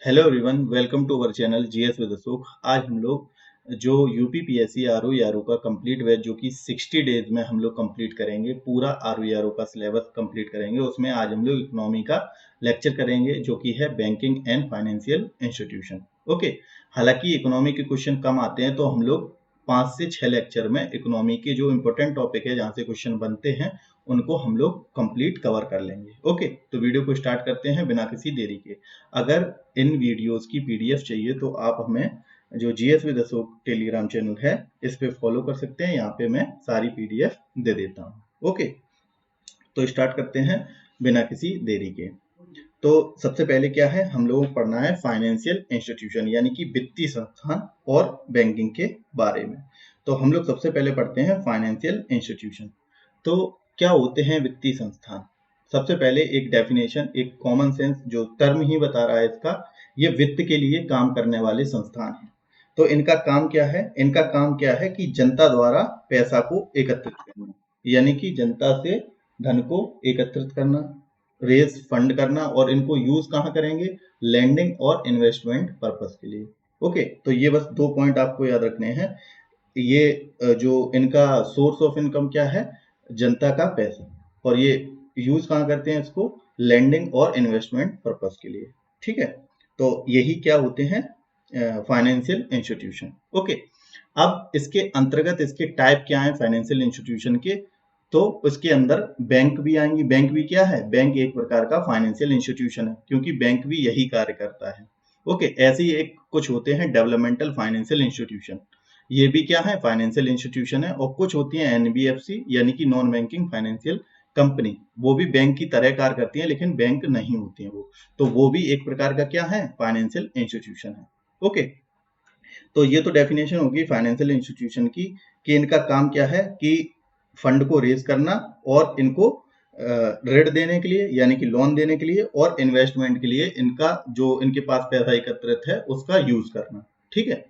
Hello everyone, welcome to our channel GS with Ashok. आज हम लोग जो यूपीपीएससी आरओ का कंप्लीट बैच जो कि 60 डेज में हम लोग कंप्लीट करेंगे, पूरा आरओ का सिलेबस कंप्लीट करेंगे। उसमें आज हम लोग इकोनॉमी का लेक्चर करेंगे जो कि है banking and financial institution. Okay, हालांकि इकोनॉमी के क्वेश्चन कम आते हैं तो हम लोग 5 से 6 लेक्चर में इकोनॉमी के जो इंपॉर्टेंट टॉपिक है जहाँ से क्वेश्चन बनते हैं उनको हम लोग कंप्लीट कवर कर लेंगे। ओके, तो वीडियो को स्टार्ट करते हैं बिना किसी देरी के। अगर इन वीडियोस की पीडीएफ चाहिए तो आप हमें जो GS with Ashok Telegram channel है इस पे फॉलो कर सकते हैं। यहाँ पे मैं सारी पीडीएफ दे देता हूँ। ओके, तो स्टार्ट करते हैं बिना किसी देरी के। तो सबसे पहले क्या है, हम लोगों को पढ़ना है फाइनेंशियल इंस्टीट्यूशन यानी कि वित्तीय संस्थान और बैंकिंग के बारे में। तो हम लोग सबसे पहले पढ़ते हैं फाइनेंशियल इंस्टीट्यूशन। तो क्या होते हैं वित्तीय संस्थान? सबसे पहले एक डेफिनेशन, एक कॉमन सेंस जो टर्म ही बता रहा है इसका, ये वित्त के लिए काम करने वाले संस्थान हैं। तो इनका काम क्या है? इनका काम क्या है कि जनता द्वारा पैसा को एकत्रित करना, यानी कि जनता से धन को एकत्रित करना, रेज फंड करना, और इनको यूज कहाँ करेंगे? लैंडिंग और इन्वेस्टमेंट पर्पस के लिए। ओके, तो ये बस 2 पॉइंट आपको याद रखने हैं। ये जो इनका सोर्स ऑफ इनकम क्या है? जनता का पैसा, और ये यूज कहाँ करते हैं इसको? लैंडिंग और इन्वेस्टमेंट पर्पस के लिए। ठीक है, तो यही क्या होते हैं? Financial institution. ओके, अब इसके अंतर्गत इसके टाइप क्या है फाइनेंशियल इंस्टीट्यूशन के? तो उसके अंदर बैंक भी आएंगी। बैंक भी क्या है? बैंक एक प्रकार का फाइनेंशियल इंस्टीट्यूशन है, क्योंकि बैंक भी यही कार्य करता है। ओके, ऐसे ही एक कुछ होते हैं डेवलपमेंटल फाइनेंशियल इंस्टीट्यूशन, ये भी क्या है? फाइनेंशियल इंस्टीट्यूशन है। और कुछ होती है एनबीएफसी यानी कि नॉन बैंकिंग फाइनेंशियल कंपनी, वो भी बैंक की तरह कार्य करती है लेकिन बैंक नहीं होती है वो, तो वो भी एक प्रकार का क्या है? फाइनेंशियल इंस्टीट्यूशन है। ओके, तो ये तो डेफिनेशन होगी फाइनेंशियल इंस्टीट्यूशन की कि इनका काम क्या है कि फंड को रेज करना और इनको ऋण देने के लिए यानी कि लोन देने के लिए और इन्वेस्टमेंट के लिए इनका जो इनके पास पैसा एकत्रित है उसका यूज करना। ठीक है,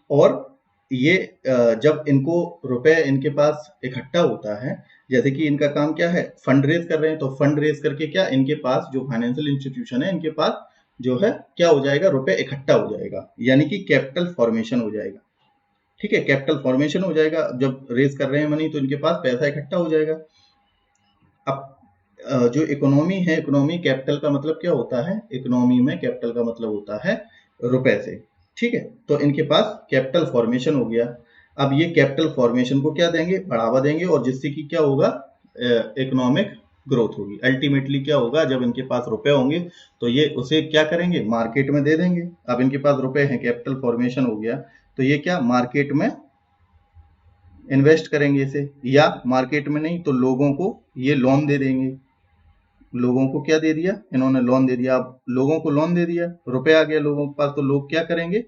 और ये जब इनको रुपए इनके पास इकट्ठा होता है, जैसे कि इनका काम क्या है? फंड रेज कर रहे हैं, तो फंड रेज करके क्या इनके पास जो फाइनेंशियल इंस्टीट्यूशन है इनके पास जो है क्या हो जाएगा? रुपए इकट्ठा हो जाएगा, यानी कि कैपिटल फॉर्मेशन हो जाएगा। ठीक है, कैपिटल फॉर्मेशन हो जाएगा। जब रेज कर रहे हैं मनी तो इनके पास पैसा इकट्ठा हो जाएगा। अब जो इकोनॉमी है, इकोनॉमी कैपिटल का मतलब क्या होता है? इकोनॉमी में कैपिटल का मतलब होता है रुपए से। ठीक है, तो इनके पास कैपिटल फॉर्मेशन हो गया। अब ये कैपिटल फॉर्मेशन को क्या देंगे? बढ़ावा देंगे, और जिससे कि क्या होगा? इकोनॉमिक ग्रोथ होगी। अल्टीमेटली क्या होगा? जब इनके पास रुपए होंगे तो ये उसे क्या करेंगे? मार्केट में दे देंगे। अब इनके पास रुपए हैं, कैपिटल फॉर्मेशन हो गया, तो ये क्या मार्केट में इन्वेस्ट करेंगे इसे, या मार्केट में नहीं तो लोगों को ये लोन दे देंगे। लोगों को क्या दे दिया इन्होंने? लोन दे दिया। अब लोगों को लोन दे दिया, रुपए आ गया लोगों के पास, तो लोग क्या करेंगे?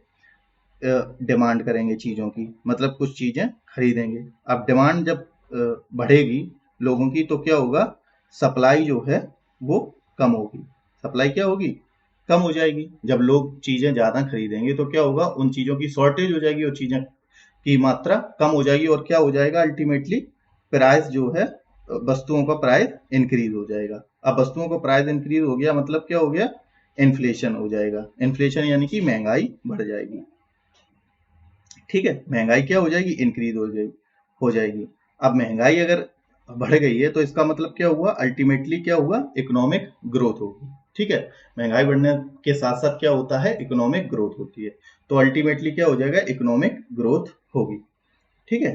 डिमांड करेंगे चीजों की, मतलब कुछ चीजें खरीदेंगे। अब डिमांड जब बढ़ेगी लोगों की तो क्या होगा? सप्लाई जो है वो कम होगी। सप्लाई क्या होगी? कम हो जाएगी। जब लोग चीजें ज्यादा खरीदेंगे तो क्या होगा? उन चीजों की शॉर्टेज हो जाएगी और चीजें की मात्रा कम हो जाएगी, और क्या हो जाएगा? अल्टीमेटली प्राइस जो है, वस्तुओं का प्राइस इंक्रीज हो जाएगा। अब वस्तुओं का प्राइस इंक्रीज हो गया मतलब क्या हो गया? इन्फ्लेशन हो जाएगा। इन्फ्लेशन यानी कि महंगाई बढ़ जाएगी। ठीक है, महंगाई क्या हो जाएगी? इंक्रीज हो जाएगी। अब महंगाई अगर बढ़ गई है तो इसका मतलब क्या हुआ? अल्टीमेटली क्या हुआ? इकोनॉमिक ग्रोथ होगी। ठीक है, महंगाई बढ़ने के साथ साथ क्या होता है? इकोनॉमिक ग्रोथ होती है, तो अल्टीमेटली क्या हो जाएगा? इकोनॉमिक ग्रोथ होगी। ठीक है,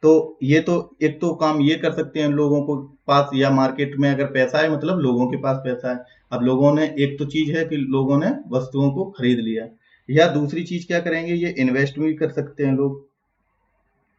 तो ये तो एक तो काम ये कर सकते हैं लोगों को पास, या मार्केट में अगर पैसा है मतलब लोगों के पास पैसा है। अब लोगों ने, एक तो चीज है कि लोगों ने वस्तुओं को खरीद लिया, या दूसरी चीज क्या करेंगे? ये इन्वेस्ट भी कर सकते हैं लोग।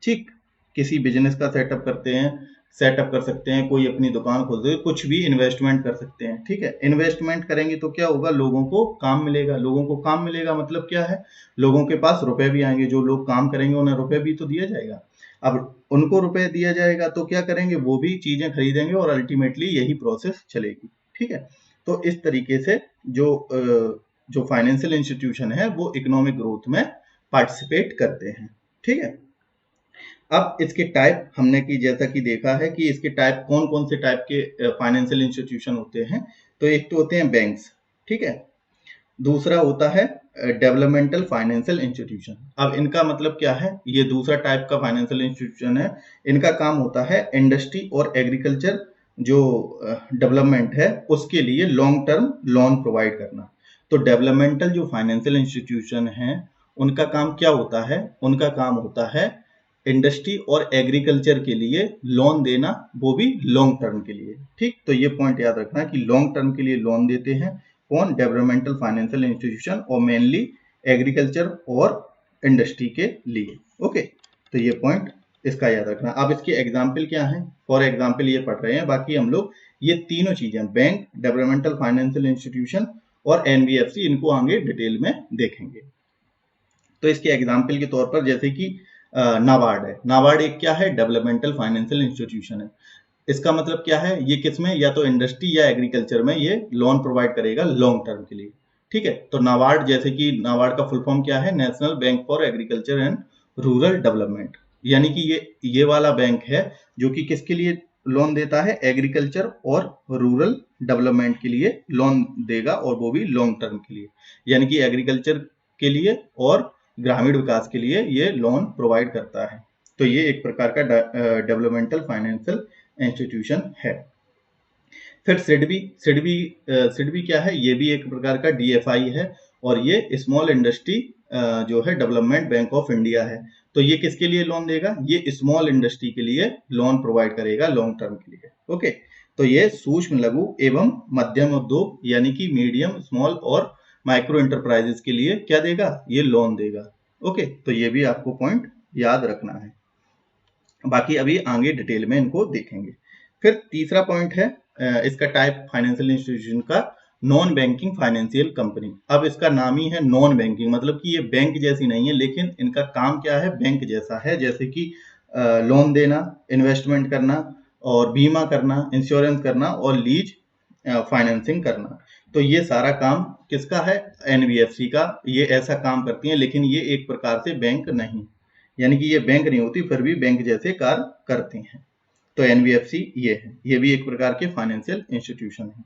ठीक, किसी बिजनेस का सेटअप करते हैं, सेटअप कर सकते हैं, कोई अपनी दुकान खोलते हैं, कुछ भी इन्वेस्टमेंट कर सकते हैं। ठीक है, इन्वेस्टमेंट करेंगे तो क्या होगा? लोगों को काम मिलेगा। लोगों को काम मिलेगा मतलब क्या है? लोगों के पास रुपए भी आएंगे। जो लोग काम करेंगे उन्हें रुपए भी तो दिया जाएगा। अब उनको रुपए दिया जाएगा तो क्या करेंगे? वो भी चीजें खरीदेंगे, और अल्टीमेटली यही प्रोसेस चलेगी। ठीक है, तो इस तरीके से जो फाइनेंशियल इंस्टीट्यूशन है वो इकोनॉमिक ग्रोथ में पार्टिसिपेट करते हैं। ठीक है, अब इसके टाइप हमने की जैसा कि देखा है कि इसके टाइप कौन कौन से टाइप के फाइनेंशियल इंस्टीट्यूशन होते हैं। तो एक तो होते हैं बैंक्स। ठीक है, दूसरा होता है डेवलपमेंटल फाइनेंशियल इंस्टीट्यूशन। अब इनका मतलब क्या है, ये दूसरा टाइप का फाइनेंशियल इंस्टीट्यूशन है। इनका काम होता है इंडस्ट्री और एग्रीकल्चर जो डेवलपमेंट है उसके लिए लॉन्ग टर्म लोन प्रोवाइड करना। तो डेवलपमेंटल जो फाइनेंशियल इंस्टीट्यूशन है उनका काम क्या होता है, उनका काम होता है इंडस्ट्री और एग्रीकल्चर के लिए लोन देना, वो भी लॉन्ग टर्म के लिए। ठीक, तो ये पॉइंट याद रखना कि लॉन्ग टर्म के लिए लोन देते हैं कौन, डेवलपमेंटल फाइनेंशियल इंस्टीट्यूशन, और मेनली एग्रीकल्चर और इंडस्ट्री के लिए। ओके, तो ये पॉइंट इसका याद रखना। अब इसके एग्जाम्पल क्या है, फॉर एग्जाम्पल ये पढ़ रहे हैं, बाकी हम लोग ये तीनों चीजें बैंक, डेवलपमेंटल फाइनेंशियल इंस्टीट्यूशन और एनबीएफसी, इनको आगे डिटेल में देखेंगे। तो इसके एग्जाम्पल के तौर पर जैसे कि नाबार्ड है। नाबार्ड एक क्या है, डेवलपमेंटल फाइनेंशियल इंस्टीट्यूशन है। इसका मतलब क्या है, ये किसमें, या तो इंडस्ट्री या एग्रीकल्चर में ये लोन प्रोवाइड करेगा लॉन्ग टर्म के लिए। ठीक है, तो नाबार्ड, जैसे कि नाबार्ड का फुल फॉर्म क्या है, national bank for agriculture and rural development. यानी कि ये वाला बैंक है जो कि किसके लिए लोन देता है, एग्रीकल्चर और रूरल डेवलपमेंट के लिए लोन देगा, और वो भी लॉन्ग टर्म के लिए। यानी कि एग्रीकल्चर के लिए और ग्रामीण विकास के लिए ये लोन प्रोवाइड करता है। तो ये एक प्रकार का डेवलपमेंटल फाइनेंशियल इंस्टीट्यूशन है। फिर सिडबी क्या है, ये भी एक प्रकार का डीएफआई है, और ये स्मॉल इंडस्ट्री जो है डेवलपमेंट बैंक ऑफ इंडिया है। तो ये किसके लिए लोन देगा, ये स्मॉल इंडस्ट्री के लिए लोन प्रोवाइड करेगा लॉन्ग टर्म के लिए। ओके, तो ये सूक्ष्म लघु एवं मध्यम उद्योग यानी कि मीडियम स्मॉल और माइक्रो इंटरप्राइजेस के लिए क्या देगा, ये लोन देगा। ओके, तो ये भी आपको पॉइंट याद रखना है, बाकी अभी आगे डिटेल में इनको देखेंगे। फिर तीसरा पॉइंट है इसका टाइप फाइनेंशियल इंस्टीट्यूशन का, नॉन बैंकिंग फाइनेंशियल कंपनी। अब इसका नाम ही है नॉन बैंकिंग, मतलब कि ये बैंक जैसी नहीं है, लेकिन इनका काम क्या है, बैंक जैसा है। जैसे कि लोन देना, इन्वेस्टमेंट करना, और बीमा करना, इंश्योरेंस करना, और लीज फाइनेंसिंग करना। तो ये सारा काम किसका है, एनबीएफसी का। ये ऐसा काम करती है, लेकिन ये एक प्रकार से बैंक नहीं, यानी कि ये बैंक नहीं होती, फिर भी बैंक जैसे कार्य करती हैं। तो एनबीएफसी ये है, ये भी एक प्रकार के फाइनेंशियल इंस्टीट्यूशन है,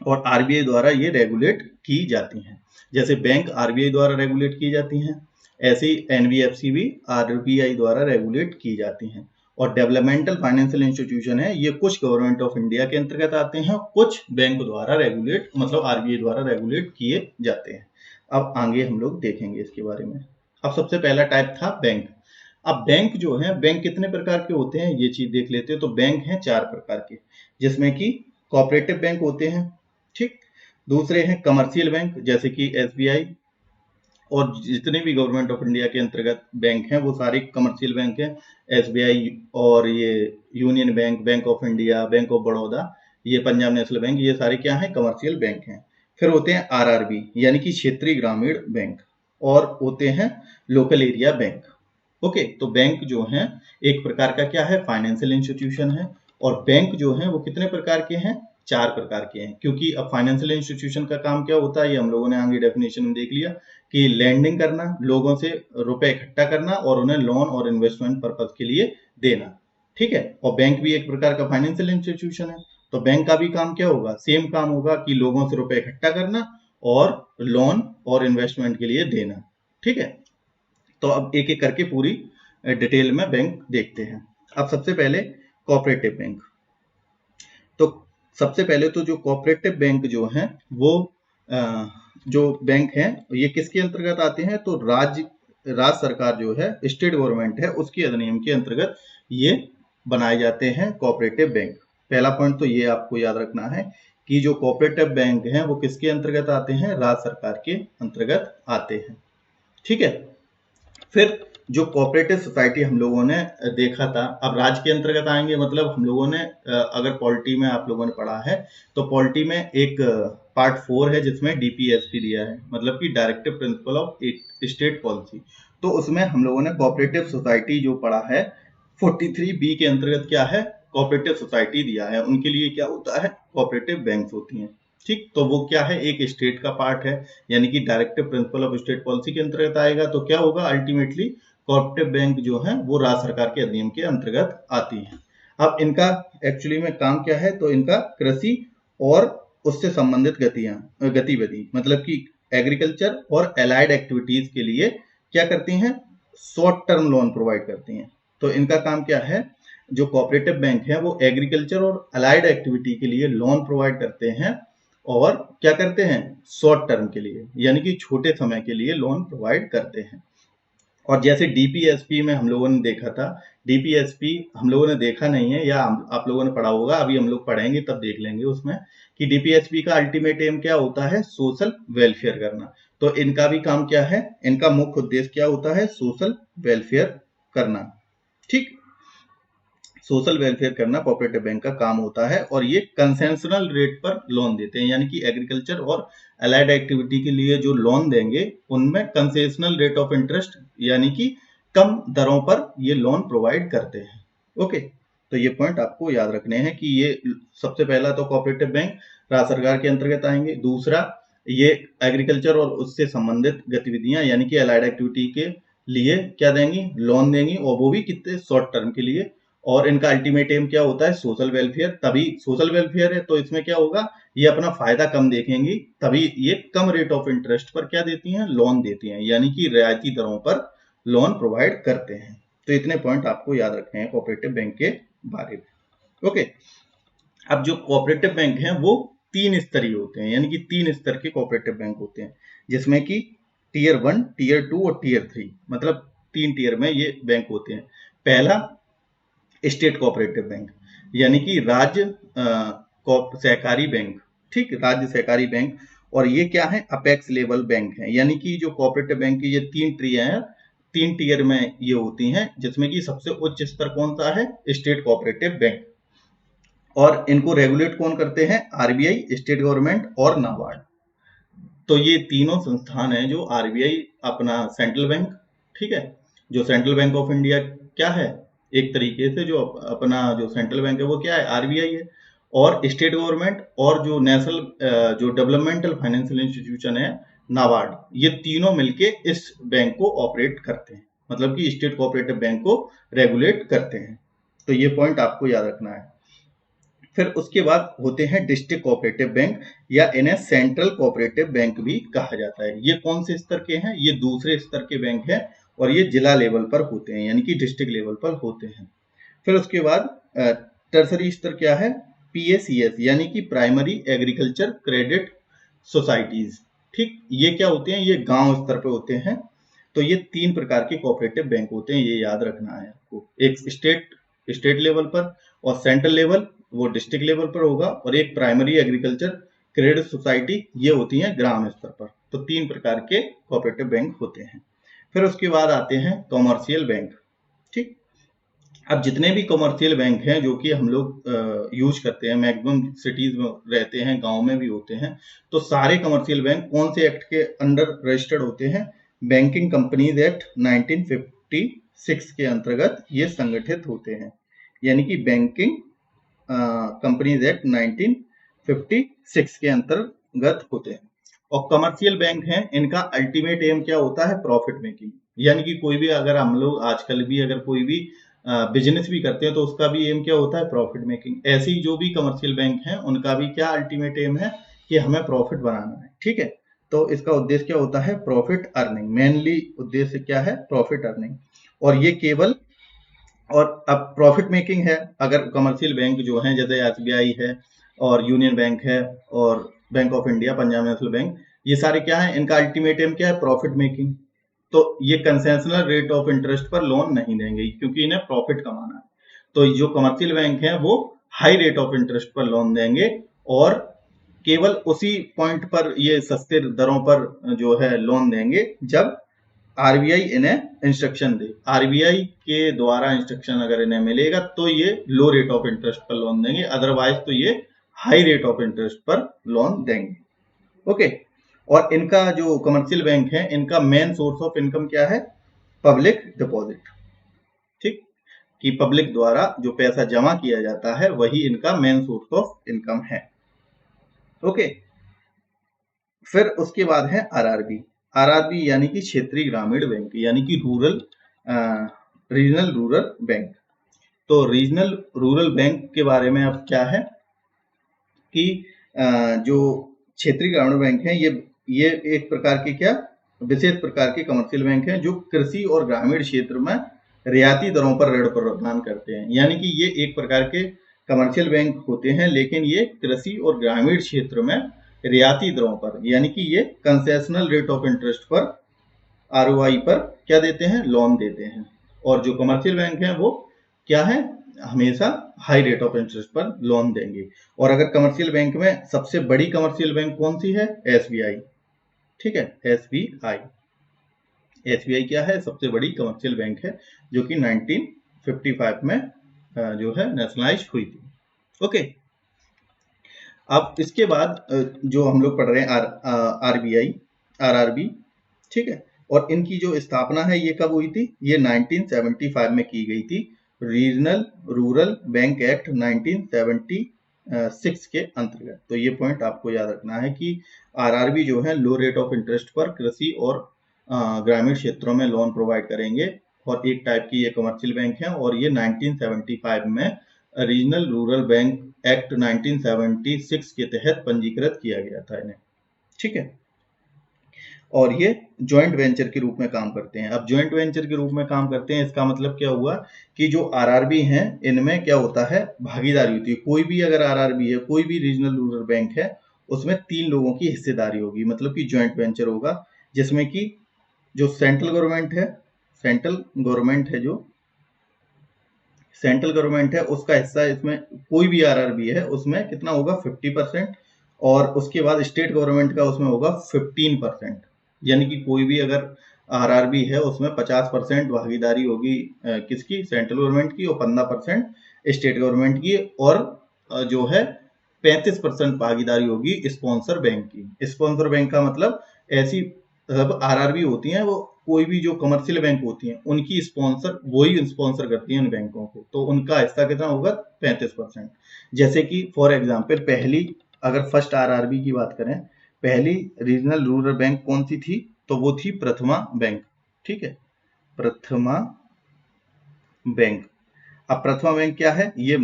और आरबीआई द्वारा ये रेगुलेट की जाती हैं। जैसे बैंक आरबीआई द्वारा रेगुलेट की जाती हैं, ऐसे ही एनबीएफसी भी आरबीआई द्वारा रेगुलेट की जाती हैं। और डेवलपमेंटल फाइनेंशियल इंस्टीट्यूशन है, ये कुछ गवर्नमेंट ऑफ इंडिया के अंतर्गत आते हैं, कुछ बैंक द्वारा रेगुलेट, मतलब आरबीआई द्वारा रेगुलेट किए जाते हैं। अब आगे हम लोग देखेंगे इसके बारे में। अब सबसे पहला टाइप था बैंक। अब बैंक जो है, बैंक कितने प्रकार के होते हैं ये चीज देख लेते हैं। तो बैंक हैं 4 प्रकार के, जिसमें कि कोऑपरेटिव बैंक होते हैं, ठीक। दूसरे हैं कमर्शियल बैंक, जैसे कि एसबीआई, और जितने भी गवर्नमेंट ऑफ इंडिया के अंतर्गत बैंक हैं वो सारे कमर्शियल बैंक हैं। एसबीआई और ये union bank, bank of India, bank of Baroda, ये पंजाब नेशनल बैंक, ये सारे क्या हैं, कमर्शियल बैंक हैं। फिर होते हैं आरआरबी यानी कि क्षेत्रीय ग्रामीण बैंक, और होते हैं लोकल एरिया बैंक। ओके, तो बैंक जो है एक प्रकार का क्या है, फाइनेंशियल इंस्टीट्यूशन है। और बैंक जो है वो कितने प्रकार के हैं, 4 प्रकार के हैं। क्योंकि अब फाइनेंशियल इंस्टीट्यूशन का काम क्या होता है, ये हम लोगों ने आगे डेफिनेशन में देख लिया कि लैंडिंग करना, लोगों से रुपए इकट्ठा करना और उन्हें लोन और इन्वेस्टमेंट पर्पज के लिए देना, ठीक है। और बैंक भी एक प्रकार का फाइनेंशियल इंस्टीट्यूशन है। तो बैंक का भी काम क्या होगा, सेम काम होगा कि लोगों से रुपए इकट्ठा करना और लोन और इन्वेस्टमेंट के लिए देना, ठीक है। तो अब एक एक करके पूरी डिटेल में बैंक देखते हैं। अब सबसे पहले कोऑपरेटिव बैंक। तो सबसे पहले तो जो कोऑपरेटिव बैंक जो है वो जो बैंक हैं ये किसके अंतर्गत आते हैं, तो राज्य सरकार जो है, स्टेट गवर्नमेंट है, उसके अधिनियम के अंतर्गत ये बनाए जाते हैं कोऑपरेटिव बैंक। पहला पॉइंट तो ये आपको याद रखना है कि जो कोऑपरेटिव बैंक हैं वो किसके अंतर्गत आते हैं, राज्य सरकार के अंतर्गत आते हैं, ठीक है। फिर जो कोऑपरेटिव सोसाइटी हम लोगों ने देखा था, अब राज्य के अंतर्गत आएंगे, मतलब हम लोगों ने अगर पॉलिटी में आप लोगों ने पढ़ा है तो पॉलिटी में एक पार्ट 4 है जिसमें डीपीएसपी दिया है, मतलब कि directive principle of state policy. तो उसमें हम लोगों ने कोऑपरेटिव सोसाइटी जो पढ़ा है 43B के अंतर्गत क्या है, कोऑपरेटिव सोसाइटी दिया है, उनके लिए क्या होता है, कोऑपरेटिव बैंक्स होती हैं, ठीक। तो वो क्या है, एक स्टेट का पार्ट है, यानी कि directive principle of state policy के अंतर्गत आएगा। तो क्या होगा, अल्टीमेटली कोऑपरेटिव बैंक जो है वो राज्य सरकार के अधिनियम के अंतर्गत आती है। अब इनका एक्चुअली में काम क्या है, तो इनका कृषि और उससे संबंधित गतिविधि, मतलब कि एग्रीकल्चर और एलाइड एक्टिविटीज के लिए क्या करती हैं, शॉर्ट टर्म लोन प्रोवाइड करती हैं। तो इनका काम क्या है, जो कोऑपरेटिव बैंक है वो एग्रीकल्चर और अलाइड एक्टिविटी के लिए लोन प्रोवाइड करते हैं, और क्या करते हैं, शॉर्ट टर्म के लिए, यानी कि छोटे समय के लिए लोन प्रोवाइड करते हैं। और जैसे डीपीएसपी में हम लोगों ने देखा था, डीपीएसपी हम लोगों ने देखा नहीं है, या आप लोगों ने पढ़ा होगा, अभी हम लोग पढ़ेंगे तब देख लेंगे उसमें, कि डीपीएसपी का अल्टीमेट एम क्या होता है, सोशल वेलफेयर करना। तो इनका भी काम क्या है, इनका मुख्य उद्देश्य क्या होता है, सोशल वेलफेयर करना। ठीक, सोशल वेलफेयर करना कोऑपरेटिव बैंक का काम होता है, और ये कंसेशनल रेट पर लोन देते हैं, यानी कि एग्रीकल्चर और अलाइड एक्टिविटी के लिए जो लोन देंगे उनमें कंसेशनल रेट ऑफ इंटरेस्ट, यानी कि कम दरों पर ये लोन प्रोवाइड करते हैं। ओके, तो ये पॉइंट आपको याद रखने हैं कि ये सबसे पहला तो कोऑपरेटिव बैंक राज्य सरकार के अंतर्गत आएंगे। दूसरा, ये एग्रीकल्चर और उससे संबंधित गतिविधियां यानी कि अलाइड एक्टिविटी के लिए क्या देंगी, लोन देंगी, और वो भी कितने, शॉर्ट टर्म के लिए। और इनका अल्टीमेट एम क्या होता है, सोशल वेलफेयर। तभी सोशल वेलफेयर है तो इसमें क्या होगा, ये अपना फायदा कम देखेंगी, तभी ये कम रेट ऑफ इंटरेस्ट पर क्या देती हैं, लोन देती हैं, यानी कि रियायती दरों पर लोन प्रोवाइड करते हैं। तो इतने पॉइंट आपको याद रखने हैं कोऑपरेटिव बैंक के बारे में। ओके, अब जो कोऑपरेटिव बैंक हैं वो 3 स्तरीय होते हैं, यानी कि 3 स्तर के कोऑपरेटिव बैंक होते हैं, जिसमें कि टियर 1, टियर 2 और टियर 3, मतलब 3 टियर में ये बैंक होते हैं। पहला स्टेट कोऑपरेटिव बैंक, यानी कि राज्य सहकारी बैंक। ठीक, राज्य सहकारी बैंक। और ये क्या है, अपेक्स लेवल बैंक है, यानी कि जो कोऑपरेटिव बैंक की ये 3 टियर हैं, 3 टियर में ये होती हैं, जिसमें कि सबसे उच्च स्तर कौन सा है, स्टेट कोऑपरेटिव बैंक। और इनको रेगुलेट कौन करते हैं, आरबीआई, स्टेट गवर्नमेंट और नाबार्ड। तो ये तीनों संस्थान हैं, जो आरबीआई अपना सेंट्रल बैंक, ठीक है, जो सेंट्रल बैंक ऑफ इंडिया क्या है, एक तरीके से जो अपना जो सेंट्रल बैंक है वो क्या है, आरबीआई है। और स्टेट गवर्नमेंट और जो नेशनल जो डेवलपमेंटल फाइनेंशियल इंस्टीट्यूशन है, नाबार्ड, ये तीनों मिलके इस बैंक को ऑपरेट करते हैं, मतलब कि स्टेट कोऑपरेटिव बैंक को रेगुलेट करते हैं। तो ये पॉइंट आपको याद रखना है। फिर उसके बाद होते हैं डिस्ट्रिक्ट कोऑपरेटिव बैंक, या इन्हें सेंट्रल कोऑपरेटिव बैंक भी कहा जाता है। ये कौन से स्तर के हैं, ये दूसरे स्तर के बैंक हैं, और ये जिला लेवल पर होते हैं, यानी कि डिस्ट्रिक्ट लेवल पर होते हैं। फिर उसके बाद टर्सरी स्तर क्या है, पीएसीएस, यानी कि प्राइमरी एग्रीकल्चर क्रेडिट सोसाइटीज। ठीक, ये क्या होते हैं, ये गांव स्तर पे होते हैं। तो ये 3 प्रकार के कोऑपरेटिव बैंक होते हैं, ये याद रखना है आपको। एक स्टेट लेवल पर, और सेंट्रल लेवल वो डिस्ट्रिक्ट लेवल पर होगा, और एक प्राइमरी एग्रीकल्चर क्रेडिट सोसाइटी, ये होती है ग्राम स्तर पर। तो 3 प्रकार के कोऑपरेटिव बैंक होते हैं। फिर उसके बाद आते हैं कॉमर्शियल बैंक। ठीक, अब जितने भी कॉमर्शियल बैंक हैं जो कि हम लोग यूज करते हैं, मैक्सिमम सिटीज में रहते हैं, गांव में भी होते हैं, तो सारे कॉमर्शियल बैंक कौन से एक्ट के अंडर रजिस्टर्ड होते हैं, बैंकिंग कंपनीज एक्ट 1956 के अंतर्गत ये संगठित होते हैं, यानी कि बैंकिंग कंपनीज एक्ट 1956 के अंतर्गत होते हैं। और कमर्शियल बैंक हैं, इनका अल्टीमेट एम क्या होता है, प्रॉफिट मेकिंग, यानी कि कोई भी, अगर हम लोग आजकल भी अगर कोई भी बिजनेस भी करते हैं तो उसका भी एम क्या होता है, प्रॉफिट मेकिंग। ऐसे ही जो भी कमर्शियल बैंक हैं उनका भी क्या अल्टीमेट एम है कि हमें प्रॉफिट बनाना है। ठीक है, तो इसका उद्देश्य क्या होता है, प्रॉफिट अर्निंग, मेनली उद्देश्य क्या है, प्रॉफिट अर्निंग। और ये केवल, और अब प्रॉफिट मेकिंग है, अगर कमर्शियल बैंक जो हैं जैसे एसबीआई है और यूनियन बैंक है और bank of India, Punjab national bank, ये सारे क्या है, इनका अल्टीमेट एम क्या है, प्रॉफिट मेकिंग। तो ये कंसेशनल रेट ऑफ इंटरेस्ट पर लोन नहीं देंगे, क्योंकि इन्हें प्रॉफिट कमाना है। तो जो कमर्शियल बैंक है वो हाई रेट ऑफ इंटरेस्ट पर लोन देंगे, और केवल उसी पॉइंट पर ये सस्ते दरों पर जो है लोन देंगे जब आरबीआई इन्हें इंस्ट्रक्शन दे। आरबीआई के द्वारा इंस्ट्रक्शन अगर इन्हें मिलेगा तो ये लो रेट ऑफ इंटरेस्ट पर लोन देंगे, अदरवाइज तो ये हाई रेट ऑफ इंटरेस्ट पर लोन देंगे। ओके, और इनका जो कमर्शियल बैंक है, इनका मेन सोर्स ऑफ इनकम क्या है, पब्लिक डिपॉजिट। ठीक, कि पब्लिक द्वारा जो पैसा जमा किया जाता है वही इनका मेन सोर्स ऑफ इनकम है। ओके, फिर उसके बाद है आरआरबी। आरआरबी यानी कि क्षेत्रीय ग्रामीण बैंक, यानी कि रीजनल रूरल बैंक। तो रीजनल रूरल बैंक के बारे में अब क्या है कि जो क्षेत्रीय ग्रामीण बैंक हैं ये एक प्रकार के क्या विशेष प्रकार के कमर्शियल बैंक हैं जो कृषि और ग्रामीण क्षेत्र में रियायती दरों पर ऋण प्रदान करते हैं। यानी कि ये एक प्रकार के कमर्शियल बैंक होते हैं, लेकिन ये कृषि और ग्रामीण क्षेत्र में रियायती दरों पर, यानी कि ये कंसेशनल रेट ऑफ इंटरेस्ट पर, आरओआई पर क्या देते हैं, लोन देते हैं। और जो कमर्शियल बैंक हैं वो क्या है, हमेशा हाई रेट ऑफ इंटरेस्ट पर लोन देंगे। और अगर कमर्शियल बैंक में सबसे बड़ी कमर्शियल बैंक कौन सी है, एसबीआई। ठीक है, एसबीआई क्या है, सबसे बड़ी कमर्शियल बैंक है जो कि 1955 में जो है नेशनलाइज हुई थी। ओके, अब इसके बाद जो हम लोग पढ़ रहे हैं आरबीआई, आरआरबी। ठीक है, और इनकी जो स्थापना है ये कब हुई थी, ये 1975 में की गई थी, रीजनल रूरल बैंक एक्ट 1976 के अंतर्गत। तो ये पॉइंट आपको याद रखना है कि आरआरबी जो है लो रेट ऑफ इंटरेस्ट पर कृषि और ग्रामीण क्षेत्रों में लोन प्रोवाइड करेंगे, और एक टाइप की ये कमर्शियल बैंक है, और ये 1975 में रीजनल रूरल बैंक एक्ट 1976 के तहत पंजीकृत किया गया था इन्हें। ठीक है, और ये जॉइंट वेंचर के रूप में काम करते हैं। अब जॉइंट वेंचर के रूप में काम करते हैं, इसका मतलब क्या हुआ कि जो आरआरबी हैं इनमें क्या होता है, भागीदारी होती है। कोई भी अगर आरआरबी है, कोई भी रीजनल रूरल बैंक है, उसमें 3 लोगों की हिस्सेदारी होगी, मतलब कि जॉइंट वेंचर होगा, जिसमें कि जो सेंट्रल गवर्नमेंट है, सेंट्रल गवर्नमेंट है उसका हिस्सा, इसमें कोई भी आरआरबी है उसमें कितना होगा, 50%, और उसके बाद स्टेट गवर्नमेंट का उसमें होगा 15%। यानी कि कोई भी अगर आरआरबी है उसमें 50% भागीदारी होगी किसकी, सेंट्रल गवर्नमेंट की, और 15% स्टेट गवर्नमेंट की, और जो है 35% भागीदारी होगी स्पॉन्सर बैंक की। स्पॉन्सर बैंक का मतलब ऐसी सब आरआरबी होती हैं, वो कोई भी जो कमर्शियल बैंक होती हैं उनकी स्पॉन्सर, वही स्पॉन्सर करती हैं उन बैंकों को, तो उनका हिस्सा कितना होगा, 35%। जैसे कि फॉर एग्जांपल पहली, अगर फर्स्ट आरआरबी की बात करें, पहली रीजनल रूरल बैंक कौन सी थी, तो वो थी प्रथमा बैंक। ठीक है, प्रथमा बैंक। अब प्रथमा बैंक क्या है, ये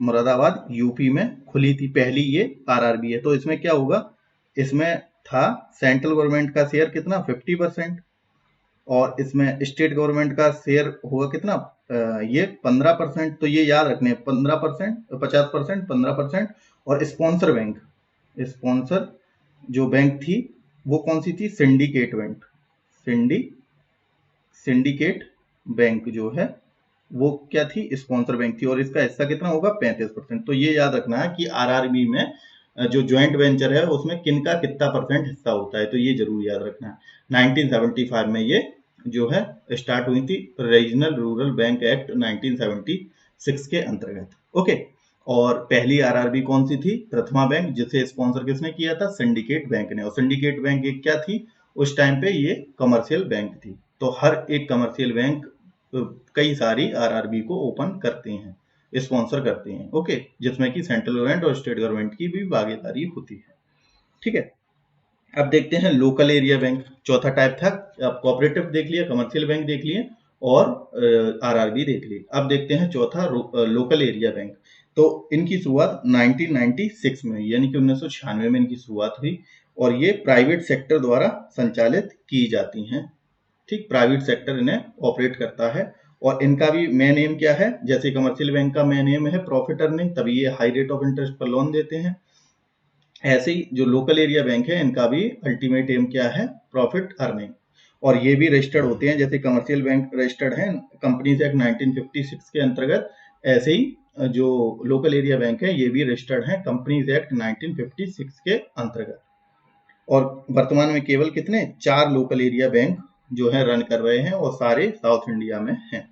मुरादाबाद यूपी में खुली थी पहली ये आरआरबी है। तो इसमें क्या होगा, इसमें था सेंट्रल गवर्नमेंट का शेयर कितना, 50%, और इसमें स्टेट गवर्नमेंट का शेयर होगा कितना, ये 15%। तो ये याद रखने, 15%, 50%, 15%। और स्पॉन्सर जो बैंक थी वो कौन सी थी, सिंडिकेट बैंक जो है वो क्या थी, स्पॉन्सर बैंक थी, और इसका हिस्सा कितना होगा, 35%। तो ये याद रखना है कि आरआरबी में जो ज्वाइंट वेंचर है उसमें किनका कितना परसेंट हिस्सा होता है, तो ये जरूर याद रखना है। 1975 में ये जो है स्टार्ट हुई थी, रीजनल रूरल बैंक एक्ट 1976 के अंतर्गत। ओके, और पहली आरआरबी कौन सी थी, प्रथमा बैंक, जिसे स्पॉन्सर किसने किया था, सिंडिकेट बैंक ने। और सिंडिकेट बैंक एक क्या थी, उस टाइम पे ये कमर्शियल बैंक थी। तो हर एक कमर्शियल बैंक कई सारी आरआरबी को ओपन करते हैं, स्पॉन्सर करते हैं। ओके, जिसमें कि सेंट्रल गवर्नमेंट और स्टेट गवर्नमेंट की भी भागीदारी होती है। ठीक है, अब देखते हैं लोकल एरिया बैंक। चौथा टाइप था, अब कोऑपरेटिव देख लिया, कमर्शियल बैंक देख लिए, और आरआरबी देख ली। अब देखते हैं चौथा लोकल एरिया बैंक। तो इनकी शुरुआत 1996 में, यानी कि 1996 में इनकी शुरुआत हुई, और ये प्राइवेट सेक्टर द्वारा संचालित की जाती हैं। ठीक, प्राइवेट सेक्टर इन्हें ऑपरेट करता है, और इनका भी मेन एम क्या है, जैसे कमर्शियल बैंक का मेन एम है प्रॉफिट अर्निंग, तभी ये हाई रेट ऑफ इंटरेस्ट पर लोन देते हैं। ऐसे ही जो लोकल एरिया बैंक है इनका भी अल्टीमेट एम क्या है, प्रॉफिट अर्निंग, और ये भी रजिस्टर्ड होते हैं, जैसे कमर्शियल बैंक रजिस्टर्ड है कंपनीज एक्ट 1956 के अंतर्गत, ऐसे ही जो लोकल एरिया बैंक है ये भी रजिस्टर्ड है कंपनीज एक्ट 1956 के अंतर्गत। और वर्तमान में केवल कितने, 4 लोकल एरिया बैंक जो है रन कर रहे हैं, और सारे साउथ इंडिया में हैं।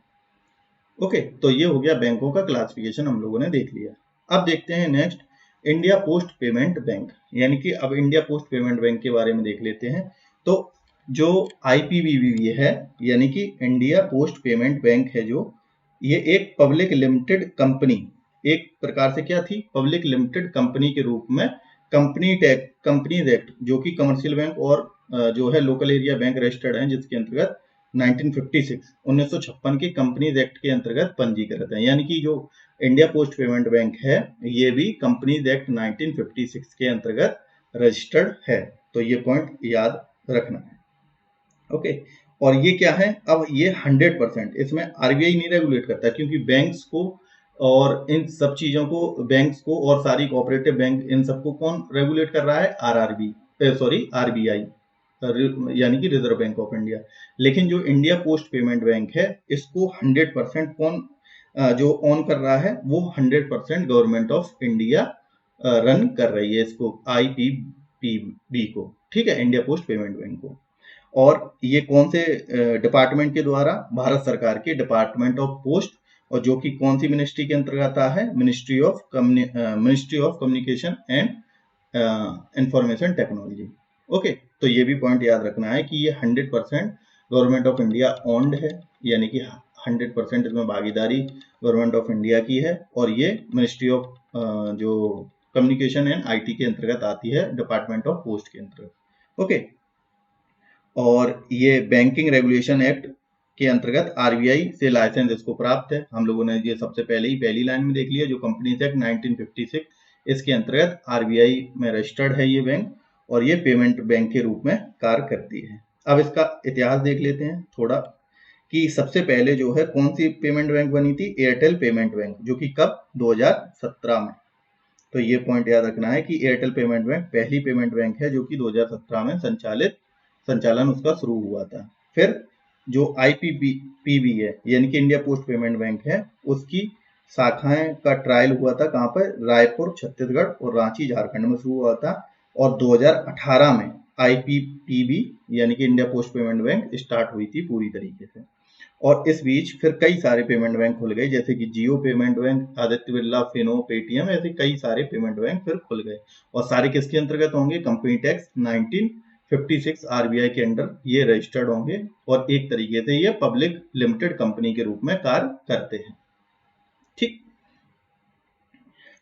ओके, तो ये हो गया बैंकों का क्लासिफिकेशन, हम लोगों ने देख लिया। अब देखते हैं next, India post payment bank, यानी कि अब इंडिया पोस्ट पेमेंट बैंक के बारे में देख लेते हैं। तो जो आईपीपीबी है, यानी कि इंडिया पोस्ट पेमेंट बैंक है, जो ये एक पब्लिक लिमिटेड कंपनी, एक प्रकार से क्या थी, पब्लिक लिमिटेड कंपनी के रूप में कंपनीज एक्ट, जो कि कमर्शियल बैंक और जो है लोकल एरिया बैंक रजिस्टर्ड हैं, जिसके अंतर्गत 1956 के कंपनीज एक्ट के अंतर्गत पंजीकृत है। यानी कि जो इंडिया पोस्ट पेमेंट बैंक है, ये भी कंपनीज एक्ट 1956 के अंतर्गत रजिस्टर्ड है। तो ये पॉइंट याद रखना है। ओके, और ये क्या है, अब ये 100% इसमें आरबीआई नहीं रेगुलेट करता, क्योंकि बैंक्स को और इन सब चीजों को, बैंक्स को और सारी कोऑपरेटिव बैंक, इन सबको कौन रेगुलेट कर रहा है, आरबीआई, यानी कि रिजर्व बैंक ऑफ इंडिया। लेकिन जो इंडिया पोस्ट पेमेंट बैंक है, इसको 100% कौन जो ऑन कर रहा है, वो 100% गवर्नमेंट ऑफ इंडिया रन कर रही है इसको, आईपीपीबी को, ठीक है, इंडिया पोस्ट पेमेंट बैंक को। और ये कौन से डिपार्टमेंट के द्वारा, भारत सरकार के डिपार्टमेंट ऑफ पोस्ट, और जो कि कौन सी मिनिस्ट्री के अंतर्गत आता है, ministry of communication and information technology. Okay, तो ये भी पॉइंट याद रखना है कि ये 100% गवर्नमेंट ऑफ इंडिया ओन्ड है, यानी कि 100% इसमें भागीदारी गवर्नमेंट ऑफ इंडिया की है, और ये मिनिस्ट्री ऑफ जो कम्युनिकेशन एंड आईटी के अंतर्गत आती है, डिपार्टमेंट ऑफ पोस्ट के अंतर्गत। ओके, और ये बैंकिंग रेगुलेशन एक्ट के अंतर्गत आरबीआई से लाइसेंस इसको प्राप्त है। हम लोगों ने ये सबसे पहले ही पहली लाइन में देख लिया, जो कंपनीज एक्ट 1956, इसके अंतर्गत आरबीआई में रजिस्टर्ड है ये बैंक, और ये पेमेंट बैंक के रूप में कार्य करती है। अब इसका इतिहास देख लेते हैं थोड़ा, कि सबसे पहले जो है कौन सी पेमेंट बैंक बनी थी, एयरटेल पेमेंट बैंक, जो कि कब, 2017 में। तो ये पॉइंट याद रखना है कि एयरटेल पेमेंट बैंक पहली पेमेंट बैंक है जो कि 2017 में संचालन उसका शुरू हुआ था। फिर जो आईपीपीबी है, यानी कि इंडिया पोस्ट पेमेंट बैंक है, उसकी शाखाएं का ट्रायल हुआ था कहाँ पर, रायपुर छत्तीसगढ़ और रांची झारखंड में शुरू हुआ था। और 2018 में आईपीपीबी यानी कि India post payment bank start हुई थी पूरी तरीके से। और इस बीच फिर कई सारे पेमेंट बैंक खुल गए, जैसे कि Jio payment bank, Aditya Birla, Fino, Paytm, ऐसे कई सारे पेमेंट बैंक फिर खुल गए। और सारे किसके अंतर्गत होंगे, कंपनी टैक्स 1956 आरबीआई के अंडर ये रजिस्टर्ड होंगे, और एक तरीके से ये पब्लिक लिमिटेड कंपनी के रूप में कार्य करते हैं, ठीक।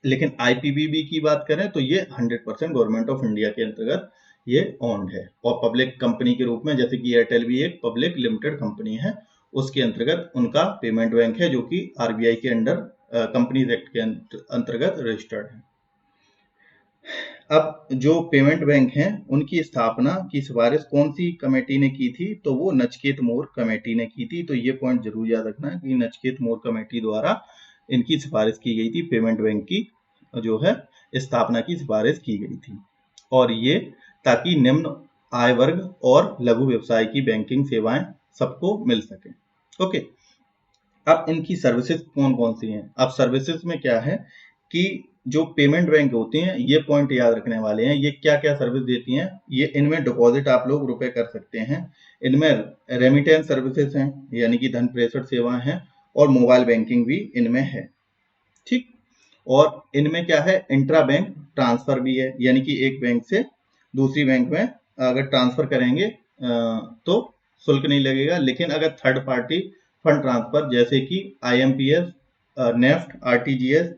लेकिन आईपीबीबी की बात करें तो ये 100% गवर्नमेंट ऑफ इंडिया के अंतर्गत ये ओन्ड है, और पब्लिक कंपनी के रूप में, जैसे कि एयरटेल भी एक पब्लिक लिमिटेड कंपनी है, उसके अंतर्गत उनका पेमेंट बैंक है, जो कि आरबीआई के अंडर कंपनीज एक्ट के अंतर्गत रजिस्टर्ड है। अब जो पेमेंट बैंक हैं, उनकी स्थापना की सिफारिश कौन सी कमेटी ने की थी, तो वो नचिकेत मोर कमेटी ने की थी। तो ये पॉइंट जरूर याद रखना है कि नचिकेत मोर कमेटी द्वारा इनकी सिफारिश की गई थी, पेमेंट बैंक की जो है स्थापना की सिफारिश की गई थी, और ये ताकि निम्न आय वर्ग और लघु व्यवसाय की बैंकिंग सेवाएं सबको मिल सके। ओके, अब इनकी सर्विसेज कौन कौन सी हैं। अब सर्विसेज में क्या है कि जो पेमेंट बैंक होते हैं, ये पॉइंट याद रखने वाले हैं, ये क्या क्या सर्विस देती हैं। ये इनमें डिपॉजिट आप लोग रुपए कर सकते हैं, इनमें रेमिटेंस सर्विसेज हैं, यानी कि धन प्रेषण सेवाएं हैं, और मोबाइल बैंकिंग भी इनमें है, ठीक। और इनमें क्या है, इंट्रा बैंक ट्रांसफर भी है, यानी कि एक बैंक से दूसरी बैंक में अगर ट्रांसफर करेंगे तो शुल्क नहीं लगेगा। लेकिन अगर थर्ड पार्टी फंड ट्रांसफर, जैसे कि आईएमपीएस, नेफ्ट, आरटीजीएस,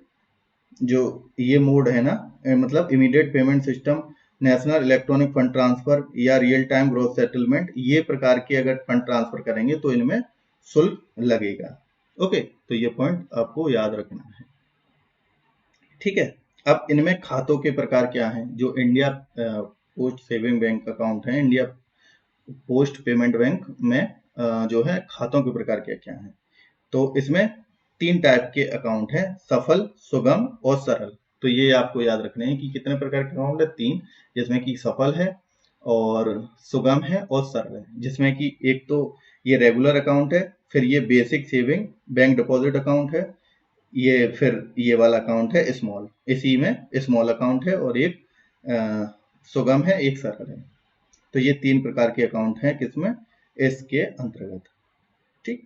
जो ये मोड है ना, मतलब immediate payment system, national electronic fund transfer या रियल टाइम ग्रोथ सेटलमेंट, ये प्रकार के अगर फंड ट्रांसफर करेंगे तो इनमें शुल्क लगेगा। ओके, तो ये पॉइंट आपको याद रखना है, ठीक है। अब इनमें खातों के प्रकार क्या हैं, जो India post saving bank account है, इंडिया पोस्ट पेमेंट बैंक में जो है खातों के प्रकार क्या क्या हैं। तो इसमें 3 टाइप के अकाउंट हैं, सफल, सुगम और सरल। तो ये आपको याद रखने हैं कि कितने प्रकार के अकाउंट है, 3, जिसमें कि सफल है और सुगम है और सरल है। जिसमें कि एक तो ये रेगुलर अकाउंट है, फिर ये basic saving bank deposit account है, ये फिर ये वाला अकाउंट है स्मॉल, इसी में स्मॉल अकाउंट है, और एक सुगम है, एक सरल है। तो ये 3 प्रकार के अकाउंट हैं किसमें, इसके अंतर्गत, ठीक।